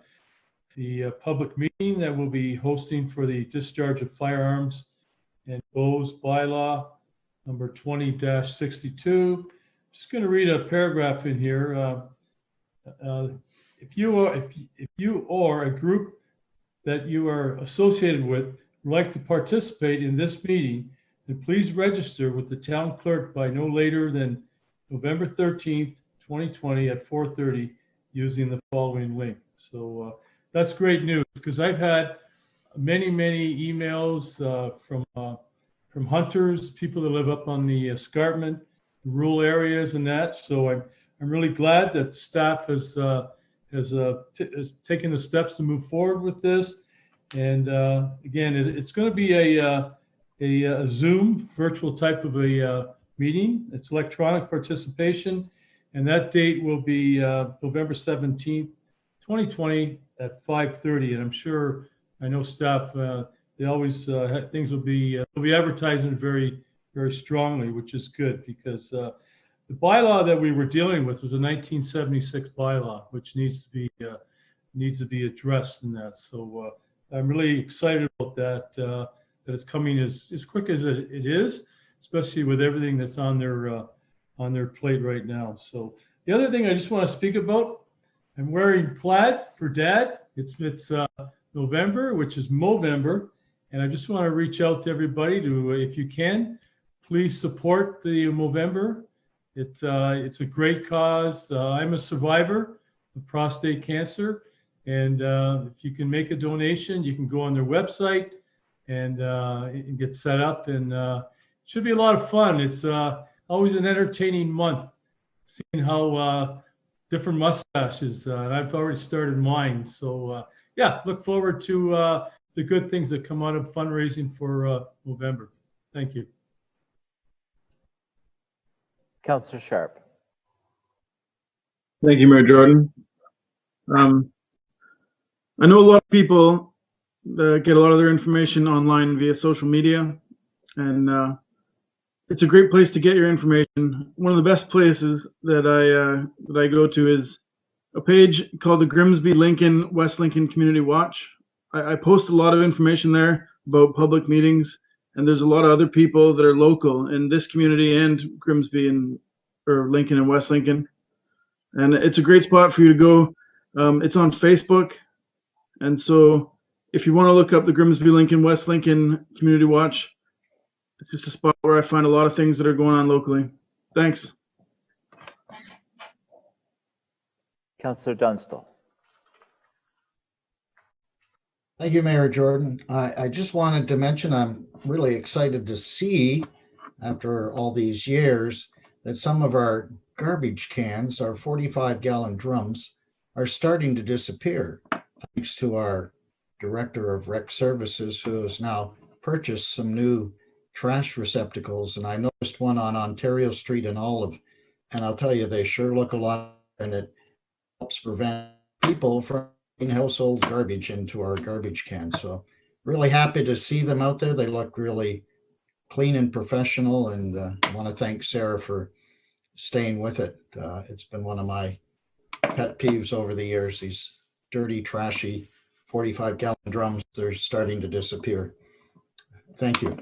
public meeting that we'll be hosting for the discharge of firearms and bows bylaw number 20-62. Just going to read a paragraph in here. If you or a group that you are associated with would like to participate in this meeting, then please register with the town clerk by no later than November 13th, 2020 at 4:30 using the following link. So that's great news, because I've had many emails from hunters, people that live up on the escarpment, rural areas and that. So I'm really glad that staff has taken the steps to move forward with this. And again, it's going to be a Zoom virtual type of a meeting. It's electronic participation, and that date will be November 17th, 2020 at 5:30. And I'm sure, I know staff, they always things will be advertising very strongly, which is good, because the bylaw that we were dealing with was a 1976 bylaw, which needs to be addressed in that. So I'm really excited about that. That it's coming as quick as it is, especially with everything that's on their plate right now. So the other thing I just want to speak about, I'm wearing plaid for Dad. It's November, which is Movember, and I just want to reach out to everybody to, if you can, please support the Movember. It's a great cause. I'm a survivor of prostate cancer, and if you can make a donation, you can go on their website and get set up, and it should be a lot of fun. It's always an entertaining month, seeing how different mustaches. I've already started mine, so yeah, look forward to the good things that come out of fundraising for November. Thank you. Councillor Sharp. Thank you, Mayor Jordan. I know a lot of people get a lot of their information online via social media, and it's a great place to get your information. One of the best places that I go to is a page called the Grimsby Lincoln West Lincoln Community Watch. I post a lot of information there about public meetings, and there's a lot of other people that are local in this community and Grimsby or Lincoln and West Lincoln. And it's a great spot for you to go. It's on Facebook. And so if you want to look up the Grimsby Lincoln West Lincoln Community Watch, it's just a spot where I find a lot of things that are going on locally. Thanks. Councillor Dunstall. Thank you, Mayor Jordan. I just wanted to mention I'm really excited to see, after all these years, that some of our garbage cans, our 45-gallon drums, are starting to disappear, thanks to our Director of Rec Services, who has now purchased some new trash receptacles. And I noticed one on Ontario Street in Olive, and I'll tell you, they sure look a lot, and it helps prevent people from household garbage into our garbage cans. So really happy to see them out there. They look really clean and professional, and I want to thank Sarah for staying with it. It's been one of my pet peeves over the years. These dirty, trashy 45-gallon drums, they're starting to disappear. Thank you.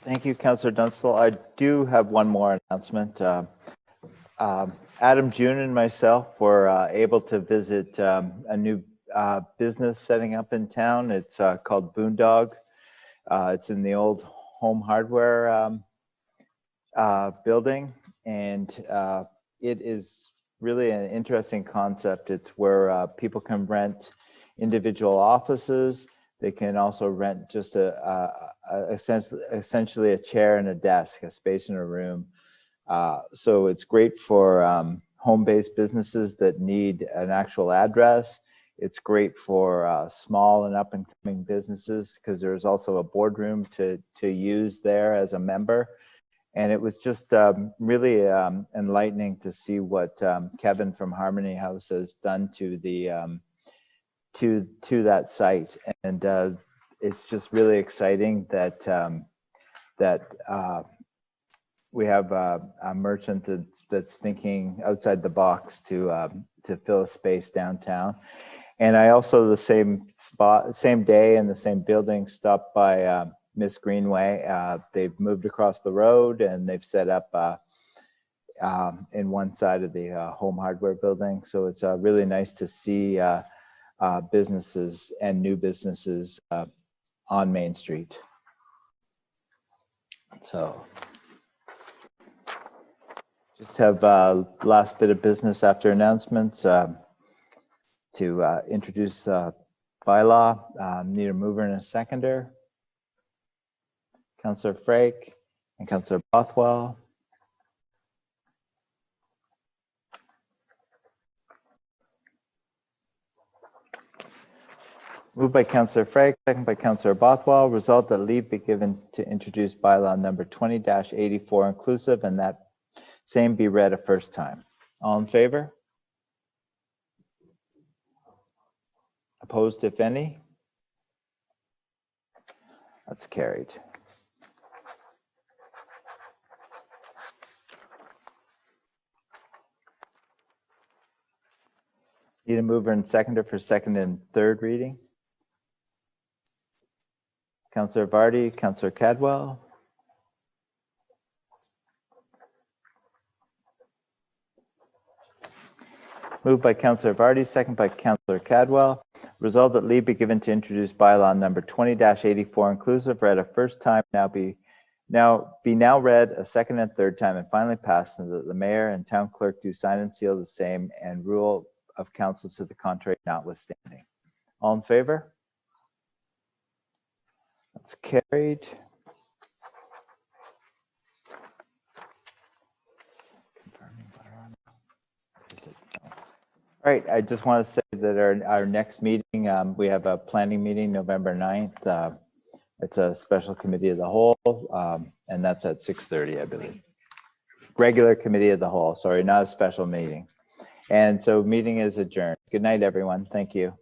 Thank you, Councillor Dunstall. I do have one more announcement. Adam, June, and myself were able to visit a new business setting up in town. It's called Boondog. It's in the old Home Hardware building, and it is really an interesting concept. It's where people can rent individual offices. They can also rent just essentially a chair and a desk, a space in a room. So it's great for home-based businesses that need an actual address. It's great for small and up-and-coming businesses because there's also a boardroom to use there as a member. And it was just really enlightening to see what Kevin from Harmony House has done to the to that site. And it's just really exciting that we have a merchant that's thinking outside the box to fill a space downtown. And I also, the same day in the same building, stopped by Miss Greenway. They've moved across the road and they've set up in one side of the home hardware building. So it's really nice to see businesses and new businesses on Main Street. So just have last bit of business after announcements to introduce bylaw. Need a mover and a seconder. Councillor Frake and Councillor Bothwell. Moved by Councillor Frake, second by Councillor Bothwell. Result that leave be given to introduce bylaw number 20-84 inclusive, and that same be read a first time. All in favor? Opposed, if any? That's carried. Need a mover and seconder for second and third reading. Councillor Vardy, Councillor Cadwell. Moved by Councillor Vardy, second by Councillor Cadwell. Resolved that leave be given to introduce bylaw number 20-84 inclusive, read a first time, now be read a second and third time, and finally passed, and that the mayor and town clerk do sign and seal the same, and rule of council to the contrary notwithstanding. All in favor? That's carried. All right, I just want to say that our next meeting, we have a planning meeting November 9th. It's a special committee of the whole, and that's at 6:30, I believe. Regular committee of the whole, sorry, not a special meeting. And so meeting is adjourned. Good night, everyone. Thank you.